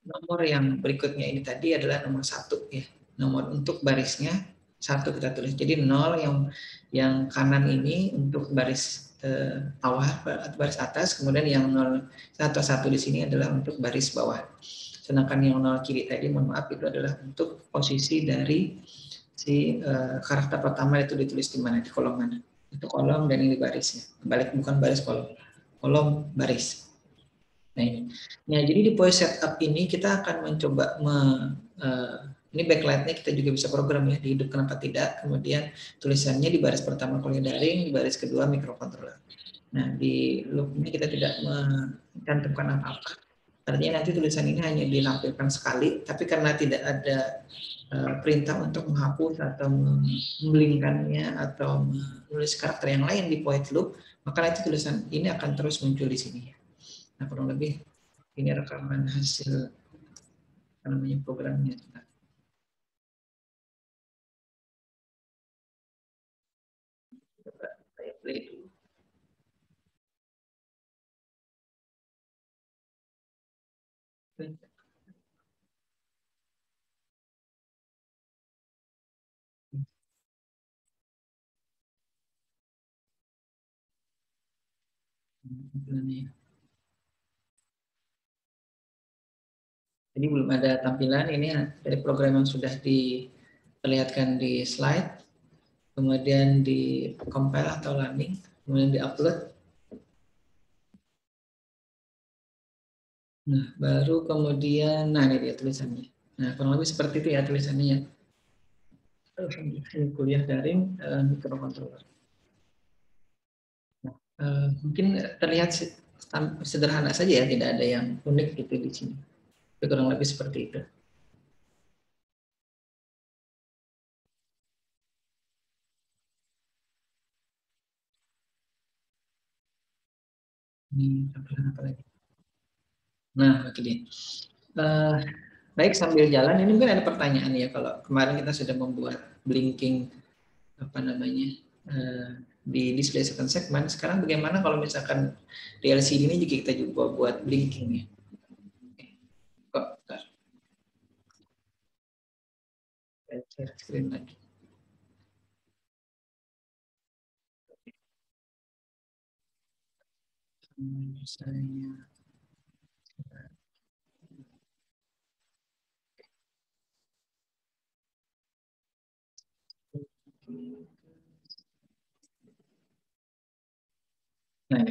Speaker 3: nomor yang berikutnya ini tadi adalah nomor 1 ya. Nomor untuk barisnya 1 kita tulis. Jadi 0 yang kanan ini untuk baris bawah atau baris atas, kemudian yang 0 atau 1 di sini adalah untuk baris bawah. Sedangkan yang 0 kiri tadi, mohon maaf, itu adalah untuk posisi dari si karakter pertama itu ditulis di mana, di kolom mana. Itu kolom dan ini barisnya. Balik, bukan baris kolom. Kolom baris. Nah ini. Nah, jadi di voice setup ini kita akan mencoba ini backlightnya kita juga bisa program ya, dihidupkan apa tidak. Kemudian tulisannya di baris pertama kuliah daring, di baris kedua microcontroller. Nah, di loop ini kita tidak mencantumkan apa-apa. Artinya nanti tulisan ini hanya dilampirkan sekali, tapi karena tidak ada perintah untuk menghapus atau membelingkannya atau menulis karakter yang lain di void loop, maka nanti tulisan ini akan terus muncul di sini. Nah, kurang lebih ini rekaman hasil apa namanya programnya. Saya play dulu. Jadi belum ada tampilan, ini dari program yang sudah diperlihatkan di slide, kemudian di compile atau running, kemudian di upload. Nah, baru kemudian, nah ini dia tulisannya. Nah, kurang lebih seperti itu ya tulisannya ya. Kuliah daring microcontroller. Nah, mungkin terlihat sederhana saja ya, tidak ada yang unik gitu di sini. Tapi kurang lebih seperti itu. Ini tampilan apa lagi? Nah, oke deh. Baik, sambil jalan ini mungkin ada pertanyaan ya, kalau kemarin kita sudah membuat blinking apa namanya di display second segment, sekarang bagaimana kalau misalkan di LCD ini juga kita juga buat blinking ya? Kok share screen lagi. Misalnya nah,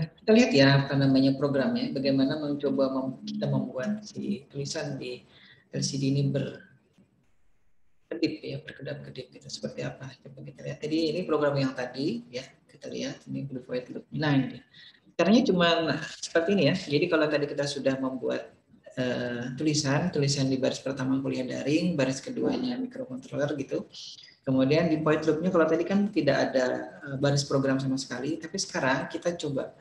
Speaker 3: kita lihat ya apa namanya programnya, bagaimana mencoba kita membuat si tulisan di LCD ini berkedip ya, berkedap-kedip gitu, seperti apa? Coba kita lihat. Jadi ini program yang tadi ya, kita lihat ini blue void loop. Nah ini caranya cuma seperti ini ya. Jadi kalau tadi kita sudah membuat tulisan di baris pertama kuliah daring, baris keduanya microcontroller gitu. Kemudian di void loop-nya kalau tadi kan tidak ada baris program sama sekali, tapi sekarang kita coba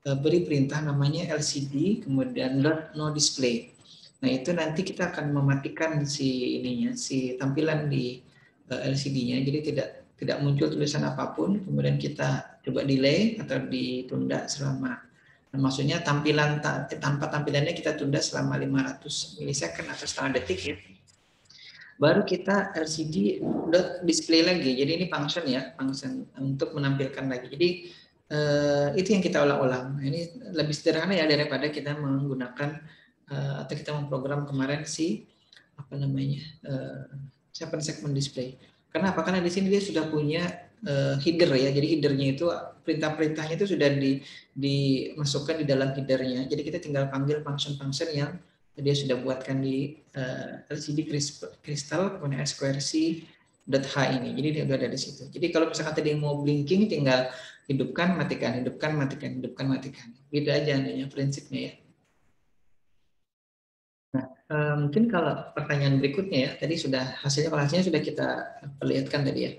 Speaker 3: beri perintah namanya LCD, kemudian no display. Nah itu nanti kita akan mematikan si ininya, si tampilan di LCD-nya, jadi tidak muncul tulisan apapun. Kemudian kita coba delay atau ditunda selama, maksudnya tampilan tanpa tampilannya kita tunda selama 500 milisecond atau setengah detik ya. Baru kita LCD display lagi. Jadi ini function ya, function untuk menampilkan lagi. Jadi itu yang kita ulang-ulang. Ini lebih sederhana ya daripada kita menggunakan atau kita memprogram kemarin si apa namanya second segment display. Kenapa? Karena di sini dia sudah punya header ya. Jadi headernya itu perintah-perintahnya itu sudah dimasukkan di dalam headernya. Jadi kita tinggal panggil function-function yang dia sudah buatkan di LCD Crystal kemudian sqrc.h ini. Jadi dia sudah ada di situ. Jadi kalau misalkan tadi mau blinking tinggal hidupkan, matikan, hidupkan, matikan, hidupkan, matikan. Gitu aja adanya prinsipnya ya. Nah, mungkin kalau pertanyaan berikutnya ya, tadi sudah hasilnya sudah kita perlihatkan tadi ya.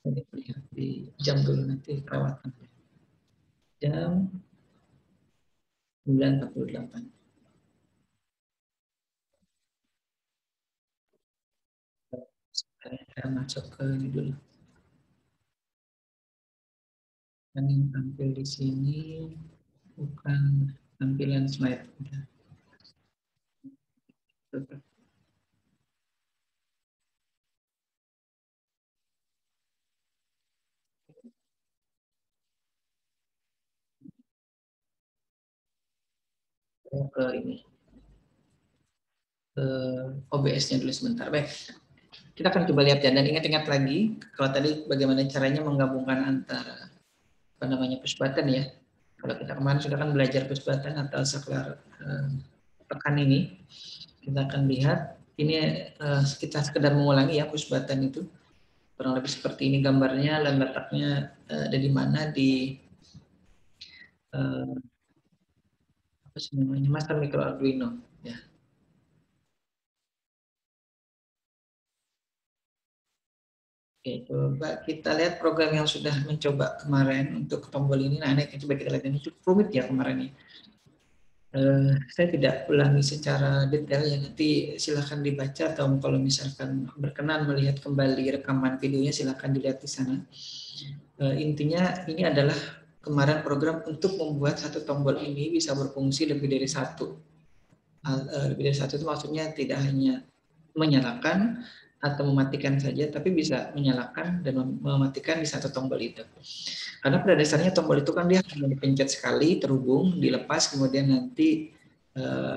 Speaker 3: Ini lihat di jam dulu nanti perawatan. Jam 9.48. Saya masuk ke ini dulu. Dan yang tampil di sini bukan tampilan slide. Ke ini. Ke OBS-nya dulu sebentar. Baik. Kita akan coba lihat ya, dan ingat-ingat lagi kalau tadi bagaimana caranya menggabungkan antara apa namanya push button ya. Kalau kita kemarin sudah kan belajar push button atau saklar tekan ini, kita akan lihat ini kita sekedar mengulangi ya push button itu kurang lebih seperti ini gambarnya dan letaknya ada di mana di apa sih namanya Master Micro Arduino ya. Oke, coba kita lihat program yang sudah mencoba kemarin untuk tombol ini. Nah, ini coba kita lihat ini cukup rumit ya kemarin ini. Saya tidak ulangi secara detail ya, nanti silahkan dibaca atau kalau misalkan berkenan melihat kembali rekaman videonya silahkan dilihat di sana. Intinya ini adalah kemarin program untuk membuat satu tombol ini bisa berfungsi lebih dari satu. Lebih dari satu itu maksudnya tidak hanya menyalakan atau mematikan saja, tapi bisa menyalakan dan mematikan di satu tombol itu. Karena pada dasarnya tombol itu kan dia hanya dipencet sekali, terhubung, dilepas, kemudian nanti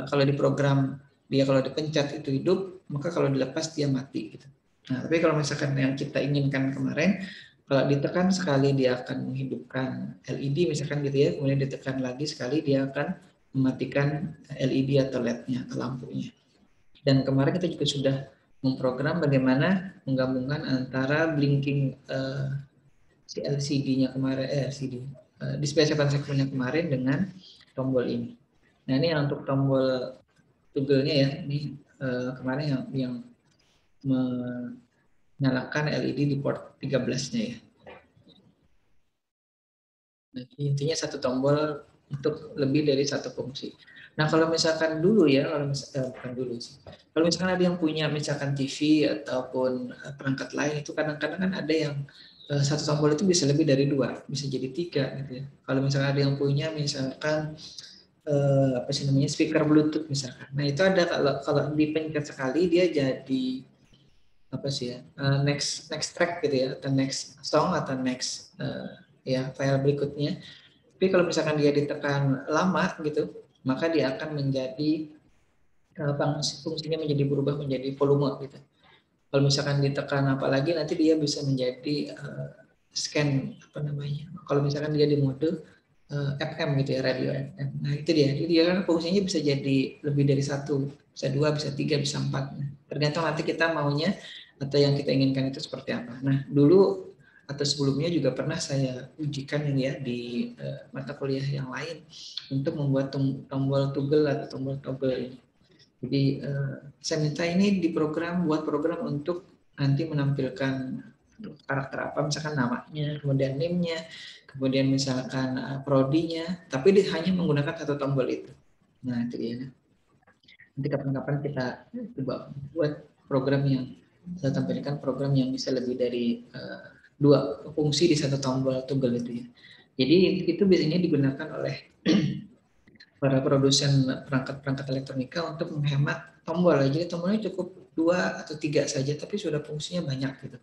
Speaker 3: kalau di program dia kalau dipencet itu hidup, maka kalau dilepas dia mati. Gitu. Nah, tapi kalau misalkan yang kita inginkan kemarin, kalau ditekan sekali dia akan menghidupkan LED misalkan gitu ya, kemudian ditekan lagi sekali dia akan mematikan LED atau LED-nya atau lampunya. Dan kemarin kita juga sudah memprogram bagaimana menggabungkan antara blinking si LCD-nya kemarin, display 7 segmennya kemarin dengan tombol ini. Nah ini yang untuk tombol toggle-nya ya, ini kemarin yang menyalakan LED di port 13-nya ya. Nah, intinya satu tombol untuk lebih dari satu fungsi. Nah kalau misalkan dulu ya, bukan dulu sih. Kalau misalkan ada yang punya misalkan TV ataupun perangkat lain itu kadang-kadang kan ada yang satu tombol itu bisa lebih dari 2, bisa jadi 3 gitu ya. Kalau misalkan ada yang punya misalkan apa sih namanya speaker Bluetooth misalkan. Nah itu ada kalau dipencet sekali dia jadi apa sih ya next track gitu ya atau next song atau next ya file berikutnya. Tapi kalau misalkan dia ditekan lama gitu, maka dia akan menjadi fungsinya menjadi berubah menjadi volume gitu. Kalau misalkan ditekan apalagi nanti dia bisa menjadi scan apa namanya. Kalau misalkan dia di mode FM gitu ya, radio FM. Nah itu dia. Jadi dia kan fungsinya bisa jadi lebih dari satu, bisa 2, bisa 3, bisa 4. Tergantung nanti kita maunya atau yang kita inginkan itu seperti apa. Nah dulu atau sebelumnya juga pernah saya ujikan ini ya di mata kuliah yang lain untuk membuat tombol toggle atau tombol toggle ini. Jadi saya minta ini buat program untuk nanti menampilkan karakter apa, misalkan namanya, kemudian name-nya, kemudian misalkan prodinya, tapi dia hanya menggunakan satu tombol itu. Nah itu dia. Nanti kapan-kapan kita coba buat program yang saya tampilkan program yang bisa lebih dari 2 fungsi di satu tombol toggle itu ya. Jadi itu biasanya digunakan oleh para produsen perangkat-perangkat elektronika untuk menghemat tombol. Jadi tombolnya cukup 2 atau 3 saja, tapi sudah fungsinya banyak gitu.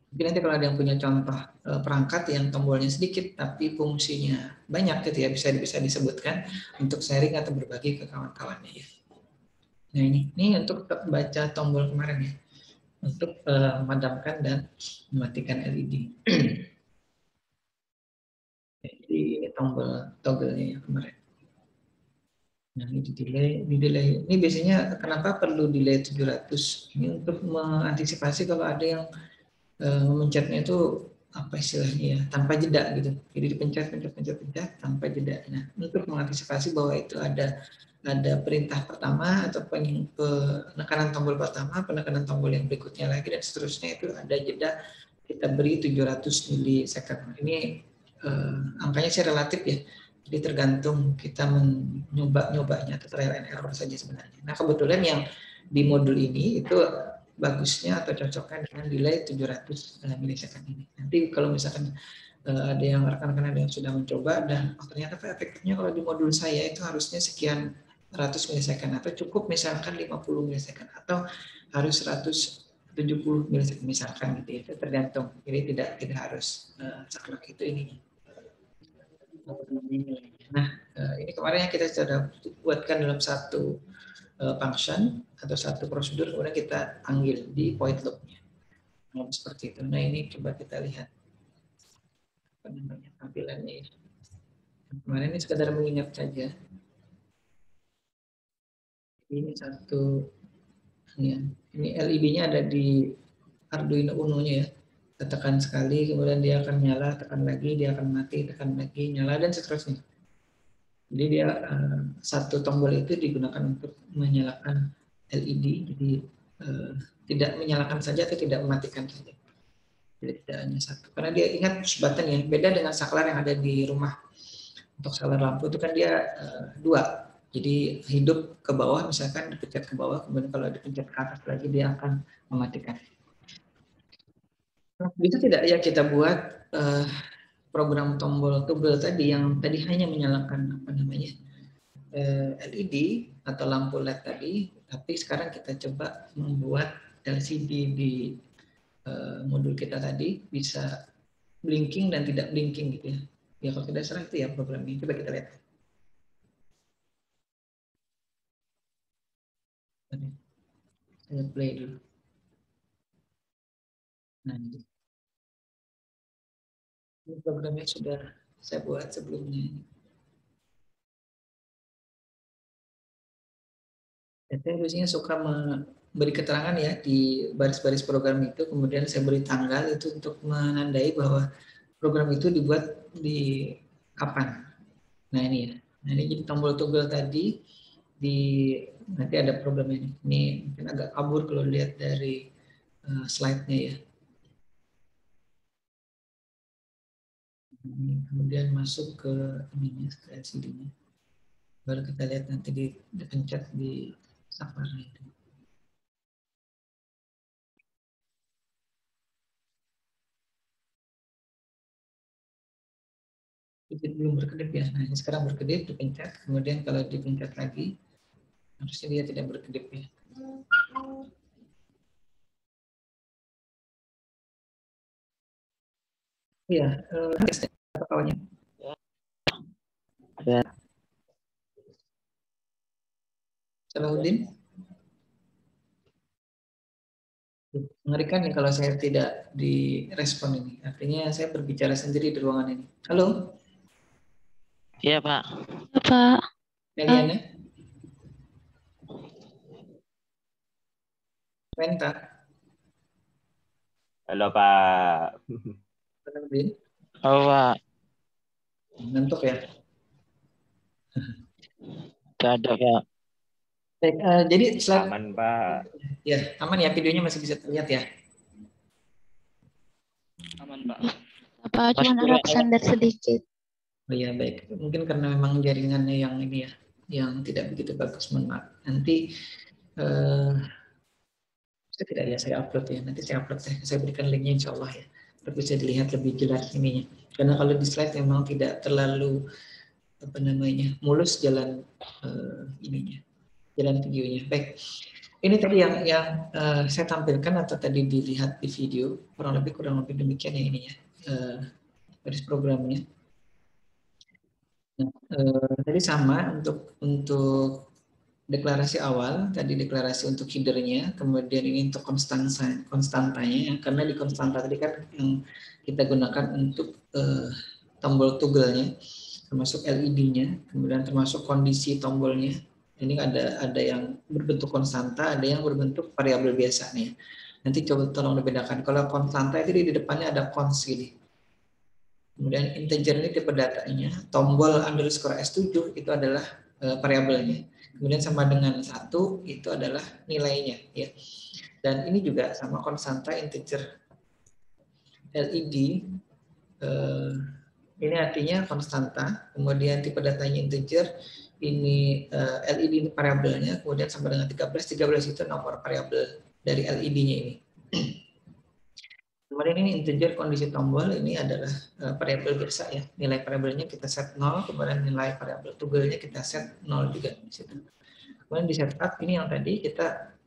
Speaker 3: Mungkin nanti kalau ada yang punya contoh perangkat yang tombolnya sedikit tapi fungsinya banyak gitu ya, bisa disebutkan untuk sharing atau berbagi ke kawan-kawannya ya. Nah ini untuk baca tombol kemarin ya. untuk memadamkan dan mematikan LED. Jadi ini tombol toggle-nya ya kemarin. Nah, ini di delay. Ini biasanya kenapa perlu delay 700? Ini untuk mengantisipasi kalau ada yang memencetnya itu apa istilahnya ya, tanpa jeda gitu. Jadi dipencet tanpa jeda. Nah, untuk mengantisipasi bahwa itu ada perintah pertama atau penekanan tombol pertama, penekanan tombol yang berikutnya lagi dan seterusnya, itu ada jeda, kita beri 700 milisecond. Ini angkanya sih relatif ya. Jadi tergantung kita nyobanya atau trial and error saja sebenarnya. Nah, kebetulan yang di modul ini itu bagusnya atau cocoknya dengan delay 700 milisecond ini. Nanti kalau misalkan ada yang rekan-rekan ada yang sudah mencoba dan ternyata efektifnya kalau di modul saya itu harusnya sekian ratus milisecond atau cukup misalkan 50 milisecond atau harus 170 milisecond misalkan gitu ya, itu tergantung. Jadi tidak harus saklek itu ini. Nah, ini kemarin yang kita sudah buatkan dalam satu function atau satu prosedur, kemudian kita panggil di void loop-nya. Nah, seperti itu. Nah, ini coba kita lihat apa namanya tampilannya ya. Kemarin ini sekadar mengingat saja. Ini satu, ini LED-nya ada di Arduino Uno-nya ya. Tekan sekali, kemudian dia akan nyala, tekan lagi, dia akan mati, tekan lagi, nyala, dan seterusnya. Jadi dia satu tombol itu digunakan untuk menyalakan LED, jadi tidak menyalakan saja atau tidak mematikan saja. Jadi tidak hanya satu. Karena dia ingat push button ya, beda dengan saklar yang ada di rumah. Untuk saklar lampu itu kan dia dua. Jadi hidup ke bawah, misalkan dipencet ke bawah, kemudian kalau dipencet ke atas lagi dia akan mematikan. Bisa tidak ya kita buat program tombol toggle tadi yang tadi hanya menyalakan apa namanya LED atau lampu LED tadi, tapi sekarang kita coba membuat LCD di modul kita tadi bisa blinking dan tidak blinking gitu ya. Ya kalau tidak salah itu ya programnya. Coba kita lihat. Saya play dulu. Nah, ini programnya sudah saya buat sebelumnya. Saya biasanya suka memberi keterangan ya di baris-baris program itu, kemudian saya beri tanggal itu untuk menandai bahwa program itu dibuat di kapan. Nah ini ya. Nah ini jadi tombol toggle tadi di nanti ada program ini. Ini mungkin agak kabur kalau lihat dari slide-nya ya. Ini kemudian masuk ke ininya, ke LCD-nya. Baru kita lihat nanti dipencet di saklarnya itu. Itu belum berkedip ya. Nah ini sekarang berkedip, dipencet. Kemudian kalau dipencet lagi, harusnya dia tidak berkedip ya. Iya, apa kawannya?
Speaker 1: Ya.
Speaker 3: Salahuddin? Mengerikan nih kalau saya tidak direspon ini. Artinya saya berbicara sendiri di ruangan ini. Halo?
Speaker 1: Iya, Pak.
Speaker 2: Ya, Pak.
Speaker 3: Meliana? Penta?
Speaker 4: Halo Pak.
Speaker 3: Salahuddin?
Speaker 1: Oh, Pak.
Speaker 3: Ngantuk ya?
Speaker 1: Tidak ada, Pak.
Speaker 3: Baik, jadi slide
Speaker 4: Aman Pak.
Speaker 3: ya aman ya, videonya masih bisa terlihat ya.
Speaker 1: Aman, Pak.
Speaker 2: Pak, cuma ada sender sedikit.
Speaker 3: Oh ya baik, mungkin karena memang jaringannya yang ini ya, yang tidak begitu bagus, mohon maaf. Nanti tidak ya saya upload ya, nanti saya upload saya berikan linknya insya Allah ya, tapi bisa dilihat lebih jelas ininya. Karena kalau di slide memang tidak terlalu apa namanya mulus jalan ininya, jalan videonya. Baik, ini tadi yang saya tampilkan atau tadi dilihat di video kurang lebih demikian ya ininya garis programnya. Nah, tadi sama untuk deklarasi awal, tadi deklarasi untuk headernya, kemudian ini untuk konstantanya, karena di konstanta tadi kan yang kita gunakan untuk tombol toggle-nya, termasuk LED-nya, kemudian termasuk kondisi tombolnya. Ini ada yang berbentuk konstanta, ada yang berbentuk variabel biasa nih. Nanti coba tolong dibedakan. Kalau konstanta itu di depannya ada cons gini. Kemudian integer ini tipe datanya, tombol underscore S7 itu adalah variabelnya. Kemudian sama dengan 1 itu adalah nilainya ya. Dan ini juga sama konstanta integer LED ini artinya konstanta, kemudian tipe datanya integer, ini LED ini variabelnya, kemudian sama dengan 13 itu nomor variabel dari LED-nya ini. Kemudian ini integer kondisi tombol, ini adalah variabel biasa ya. Nilai variabelnya kita set 0, kemudian nilai variabel toggle-nya kita set 0 juga di situ. Kemudian di setup ini yang tadi kita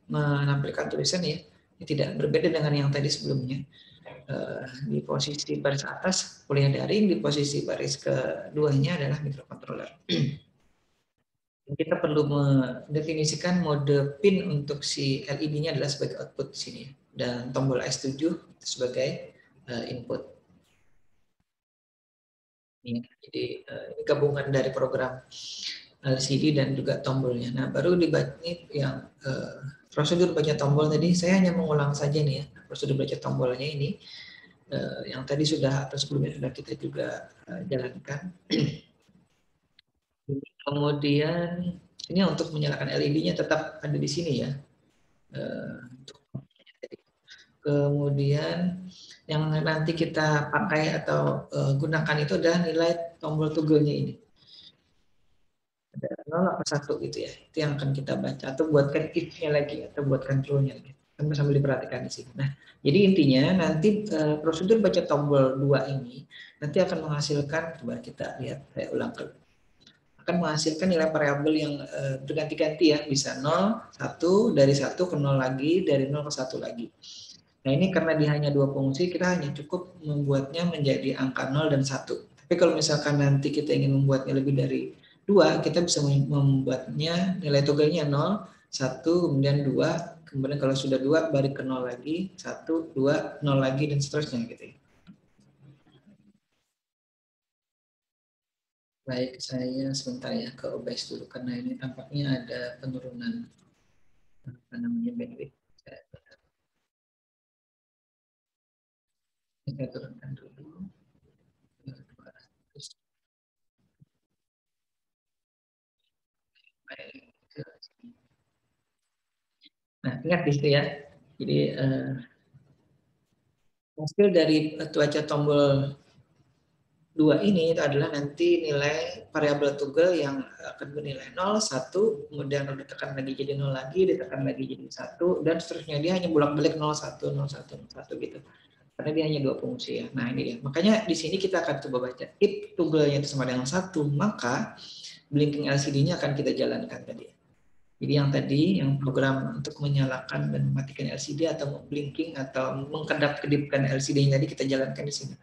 Speaker 3: menampilkan tulisan ya, ini tidak berbeda dengan yang tadi sebelumnya. Di posisi baris atas kuliah daring, di posisi baris keduanya adalah microcontroller. Kita perlu mendefinisikan mode pin untuk si LED-nya adalah sebagai output di sini dan tombol S7 sebagai input. Ya, jadi ini gabungan dari program LCD dan juga tombolnya. Nah, baru dibaca yang prosedur baca tombol tadi saya hanya mengulang saja nih ya prosedur baca tombolnya ini. Yang tadi sudah atau sebelumnya sudah kita juga jalankan. Kemudian ini untuk menyalakan LED-nya tetap ada di sini ya. Kemudian yang nanti kita pakai atau gunakan itu adalah nilai tombol toggle-nya ini. Ada 0 apa 1 gitu ya. Itu yang akan kita baca atau buatkan if-nya lagi atau buatkan true-nya lagi. Sambil diperhatikan di sini. Nah, jadi intinya nanti prosedur baca tombol 2 ini nanti akan menghasilkan, coba kita lihat, saya ulang ke akan menghasilkan nilai variabel yang berganti-ganti ya, bisa 0, 1, dari 1 ke 0 lagi, dari 0 ke 1 lagi. Nah ini karena dia hanya 2 fungsi, kita hanya cukup membuatnya menjadi angka 0 dan 1. Tapi kalau misalkan nanti kita ingin membuatnya lebih dari 2, kita bisa membuatnya nilai toggle-nya 0, 1, kemudian 2, kemudian kalau sudah 2 balik ke 0 lagi, 1, 2, 0 lagi dan seterusnya gitu ya. Baik, saya sebentar ya ke OBS dulu karena ini tampaknya ada penurunan apa namanya bandwidth. Saya turunkan dulu. Nah, ingat di situ ya. Jadi hasil dari baca tombol 2 ini itu adalah nanti nilai variabel toggle yang akan bernilai 0, 1, kemudian ditekan lagi jadi 0 lagi, ditekan lagi jadi 1, dan seterusnya. Dia hanya bolak-balik 0, 1, 0, 1, 0, 1 gitu. Karena dia hanya 2 fungsi ya. Nah ini dia. Makanya di sini kita akan coba baca. If toggle-nya itu sama dengan 1, maka blinking LCD-nya akan kita jalankan tadi. Jadi yang tadi, yang program untuk menyalakan dan mematikan LCD atau blinking atau mengkedap-kedipkan LCD-nya tadi kita jalankan di sini.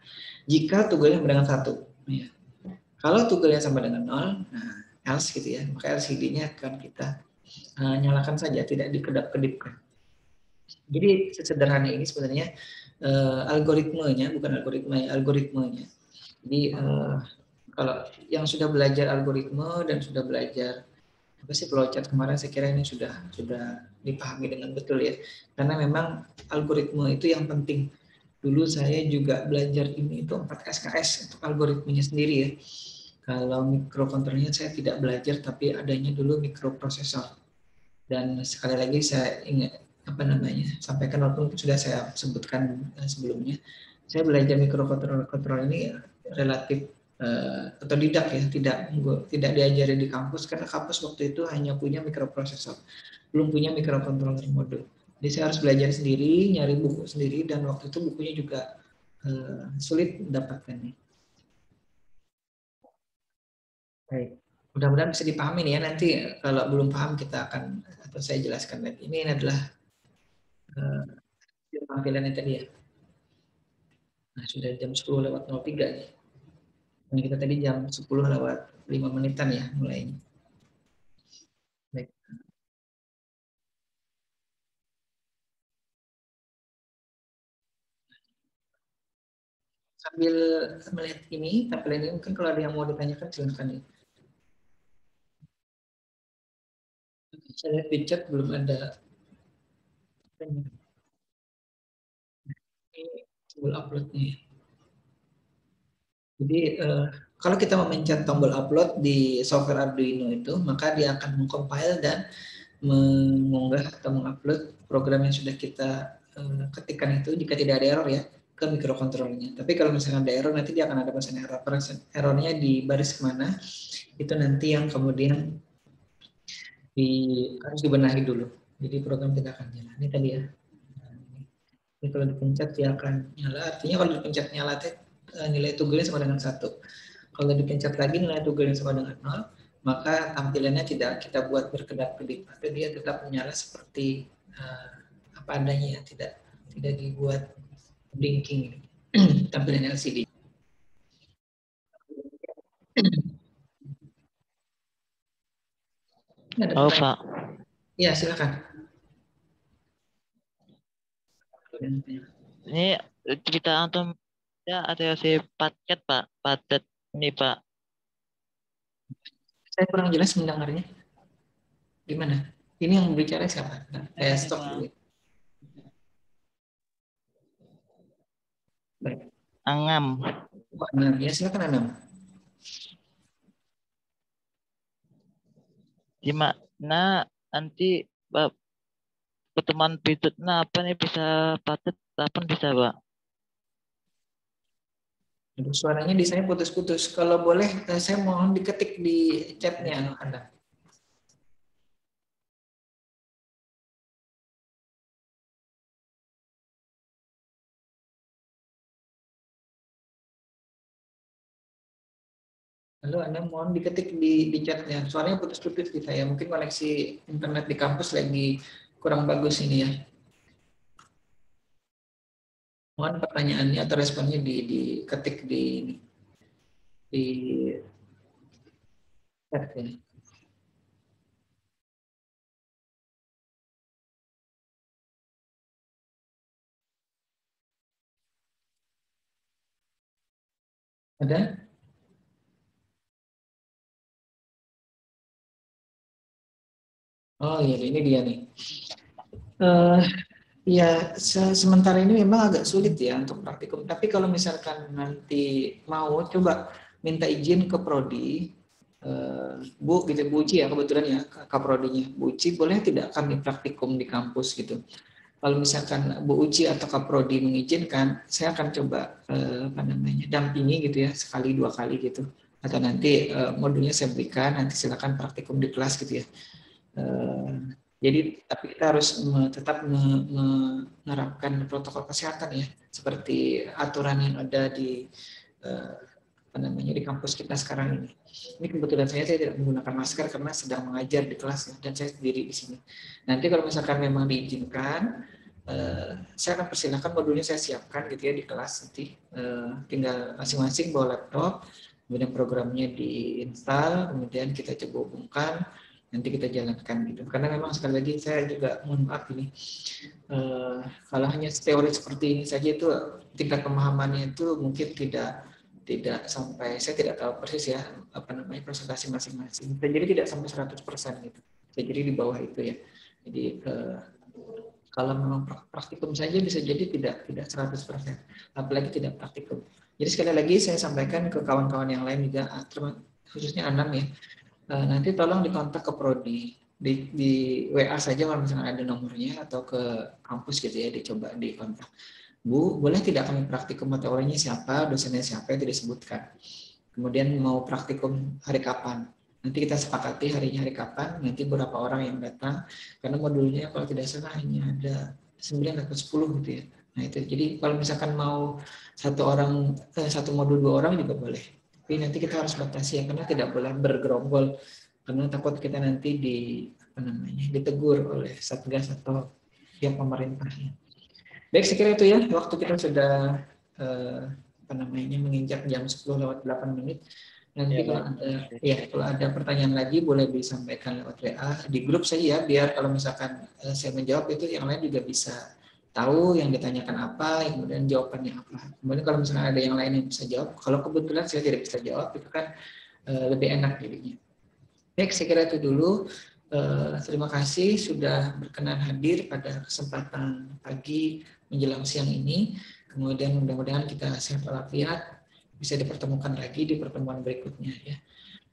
Speaker 3: Jika toggle-nya sama dengan 1. Ya. Kalau toggle-nya sama dengan 0, nah else gitu ya, maka LCD-nya akan kita nyalakan saja, tidak dikedap-kedipkan. Jadi sesederhana ini sebenarnya algoritmenya, bukan algoritmenya. Jadi kalau yang sudah belajar algoritma dan sudah belajar apa sih flowchart kemarin, saya kira ini sudah dipahami dengan betul ya. Karena memang algoritma itu yang penting. Dulu saya juga belajar ini itu 4 SKS untuk algoritmanya sendiri ya. Kalau mikrokontrolernya saya tidak belajar, tapi adanya dulu mikroprosesor. Dan sekali lagi saya ingat sampaikan walaupun sudah saya sebutkan sebelumnya. Saya belajar mikrokontroler ini relatif otodidak ya, tidak diajari di kampus karena kampus waktu itu hanya punya mikroprosesor, belum punya mikrokontroler modul. Jadi saya harus belajar sendiri, nyari buku sendiri, dan waktu itu bukunya juga sulit mendapatkan nih. Baik, mudah-mudahan bisa dipahami nih ya. Nanti kalau belum paham kita akan atau saya jelaskan lagi. Ini adalah tampilannya tadi ya. Nah sudah jam 10:03 nih. Dan kita tadi jam 10 lewat 5 menitan ya mulainya. sambil melihat ini tampilan ini, mungkin kalau ada yang mau ditanyakan silakan ya. Saya lihat di chat belum ada. Ini tombol uploadnya. Jadi kalau kita memencet tombol upload di software Arduino itu, maka dia akan mengcompile dan mengunggah atau mengupload program yang sudah kita ketikkan itu jika tidak ada error ya ke microcontrollernya. Tapi kalau misalnya ada error, nanti dia akan ada pesan error. Errornya di baris mana, itu nanti yang kemudian harus dibenahi dulu. Jadi program tidak akan jalan. Ini tadi ya. Jadi kalau dipencet dia akan nyala. Artinya kalau dipencet nyala nilai toggle sama dengan 1. Kalau dipencet lagi nilai toggle sama dengan 0, maka tampilannya tidak kita buat berkedap-kedip. Atau dia tetap menyala seperti apa adanya, tidak dibuat blinking tampilan LCD.
Speaker 1: Oh, Pak.
Speaker 3: Ya, silakan.
Speaker 1: Ini cerita antum ya ada si paket, Pak. Paket ini, Pak.
Speaker 3: Saya kurang jelas mendengarnya. Gimana? Ini yang bicara siapa? Saya stop dulu. Baik.
Speaker 1: Angam.
Speaker 3: Anam, ya silakan Anam.
Speaker 1: Gimana nanti pertemuan berikutnya apa nih bisa paket apa bisa, Pak?
Speaker 3: Aduh, suaranya di saya putus-putus. Kalau boleh saya mohon diketik di chatnya Anda. Lalu Anda mohon diketik di chatnya. Suaranya putus-putus di saya. Mungkin koneksi internet di kampus lagi kurang bagus ini ya. Mohon pertanyaannya atau responnya diketik di chat ya. Ada? Oh iya, ini dia nih. Ya, sementara ini memang agak sulit ya untuk praktikum. Tapi kalau misalkan nanti mau coba minta izin ke prodi, Bu gitu, Bu Uci ya kebetulan ya kaprodinya. Bu Uci boleh tidak kami praktikum di kampus gitu. Kalau misalkan Bu Uci atau kaprodi mengizinkan, saya akan coba dampingi gitu ya sekali 2 kali gitu. Atau nanti modulnya saya berikan, nanti silakan praktikum di kelas gitu ya. Jadi tapi kita harus tetap menerapkan protokol kesehatan ya, seperti aturan yang ada di di kampus kita sekarang ini. Ini kebetulan saya tidak menggunakan masker karena sedang mengajar di kelas ya, dan saya sendiri di sini. Nanti kalau misalkan memang diizinkan, saya akan persilahkan modulnya saya siapkan gitu ya di kelas nanti. Tinggal masing-masing bawa laptop, kemudian programnya diinstal, kemudian kita coba hubungkan. Nanti kita jalankan gitu. Karena memang sekali lagi saya juga mohon maaf ini, kalau hanya teori seperti ini saja itu tingkat pemahamannya itu mungkin tidak sampai, saya tidak tahu persis ya presentasi masing-masing. Jadi tidak sampai 100% gitu. Jadi di bawah itu ya. Jadi kalau memang praktikum saja bisa jadi tidak 100%, apalagi tidak praktikum. Jadi sekali lagi saya sampaikan ke kawan-kawan yang lain juga, khususnya Anam ya. Nanti tolong dikontak ke prodi di WA saja kalau misalnya ada nomornya, atau ke kampus gitu ya, dicoba dikontak. Bu, boleh tidak kami praktikum teorinya siapa, dosennya siapa itu disebutkan. Kemudian mau praktikum hari kapan? Nanti kita sepakati harinya hari kapan, nanti berapa orang yang datang, karena modulnya kalau tidak salah hanya ada 9 atau 10 gitu ya. Nah itu, jadi kalau misalkan mau satu modul 2 orang juga boleh. Tapi nanti kita harus batasi ya, karena tidak boleh bergerombol, karena takut kita nanti ditegur oleh Satgas atau pihak pemerintahnya. Baik, saya kira itu ya, waktu kita sudah menginjak jam 10:08. Nanti kalau ada pertanyaan lagi boleh disampaikan lewat WA di grup saya ya, biar kalau misalkan saya menjawab itu yang lain juga bisa tahu yang ditanyakan apa, kemudian jawabannya apa. Kemudian kalau misalnya ada yang lain yang bisa jawab, kalau kebetulan saya tidak bisa jawab, itu kan lebih enak jadinya. Baik, saya kira itu dulu. Terima kasih sudah berkenan hadir pada kesempatan pagi menjelang siang ini. Kemudian mudah-mudahan kita sehat walafiat, bisa dipertemukan lagi di pertemuan berikutnya ya.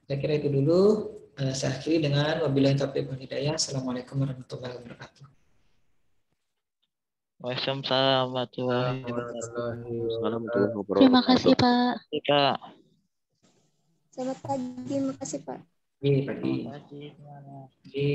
Speaker 3: Saya kira itu dulu. Saya akhiri dengan wabillahi taufiq wal hidayah. Assalamualaikum warahmatullahi wabarakatuh.
Speaker 1: Waalaikumsalam warahmatullahi wabarakatuh.
Speaker 2: Terima kasih, Pak.
Speaker 1: Kak.
Speaker 5: Selamat pagi, makasih Pak.
Speaker 3: Pagi.
Speaker 1: Terima kasih semuanya.
Speaker 3: Pagi.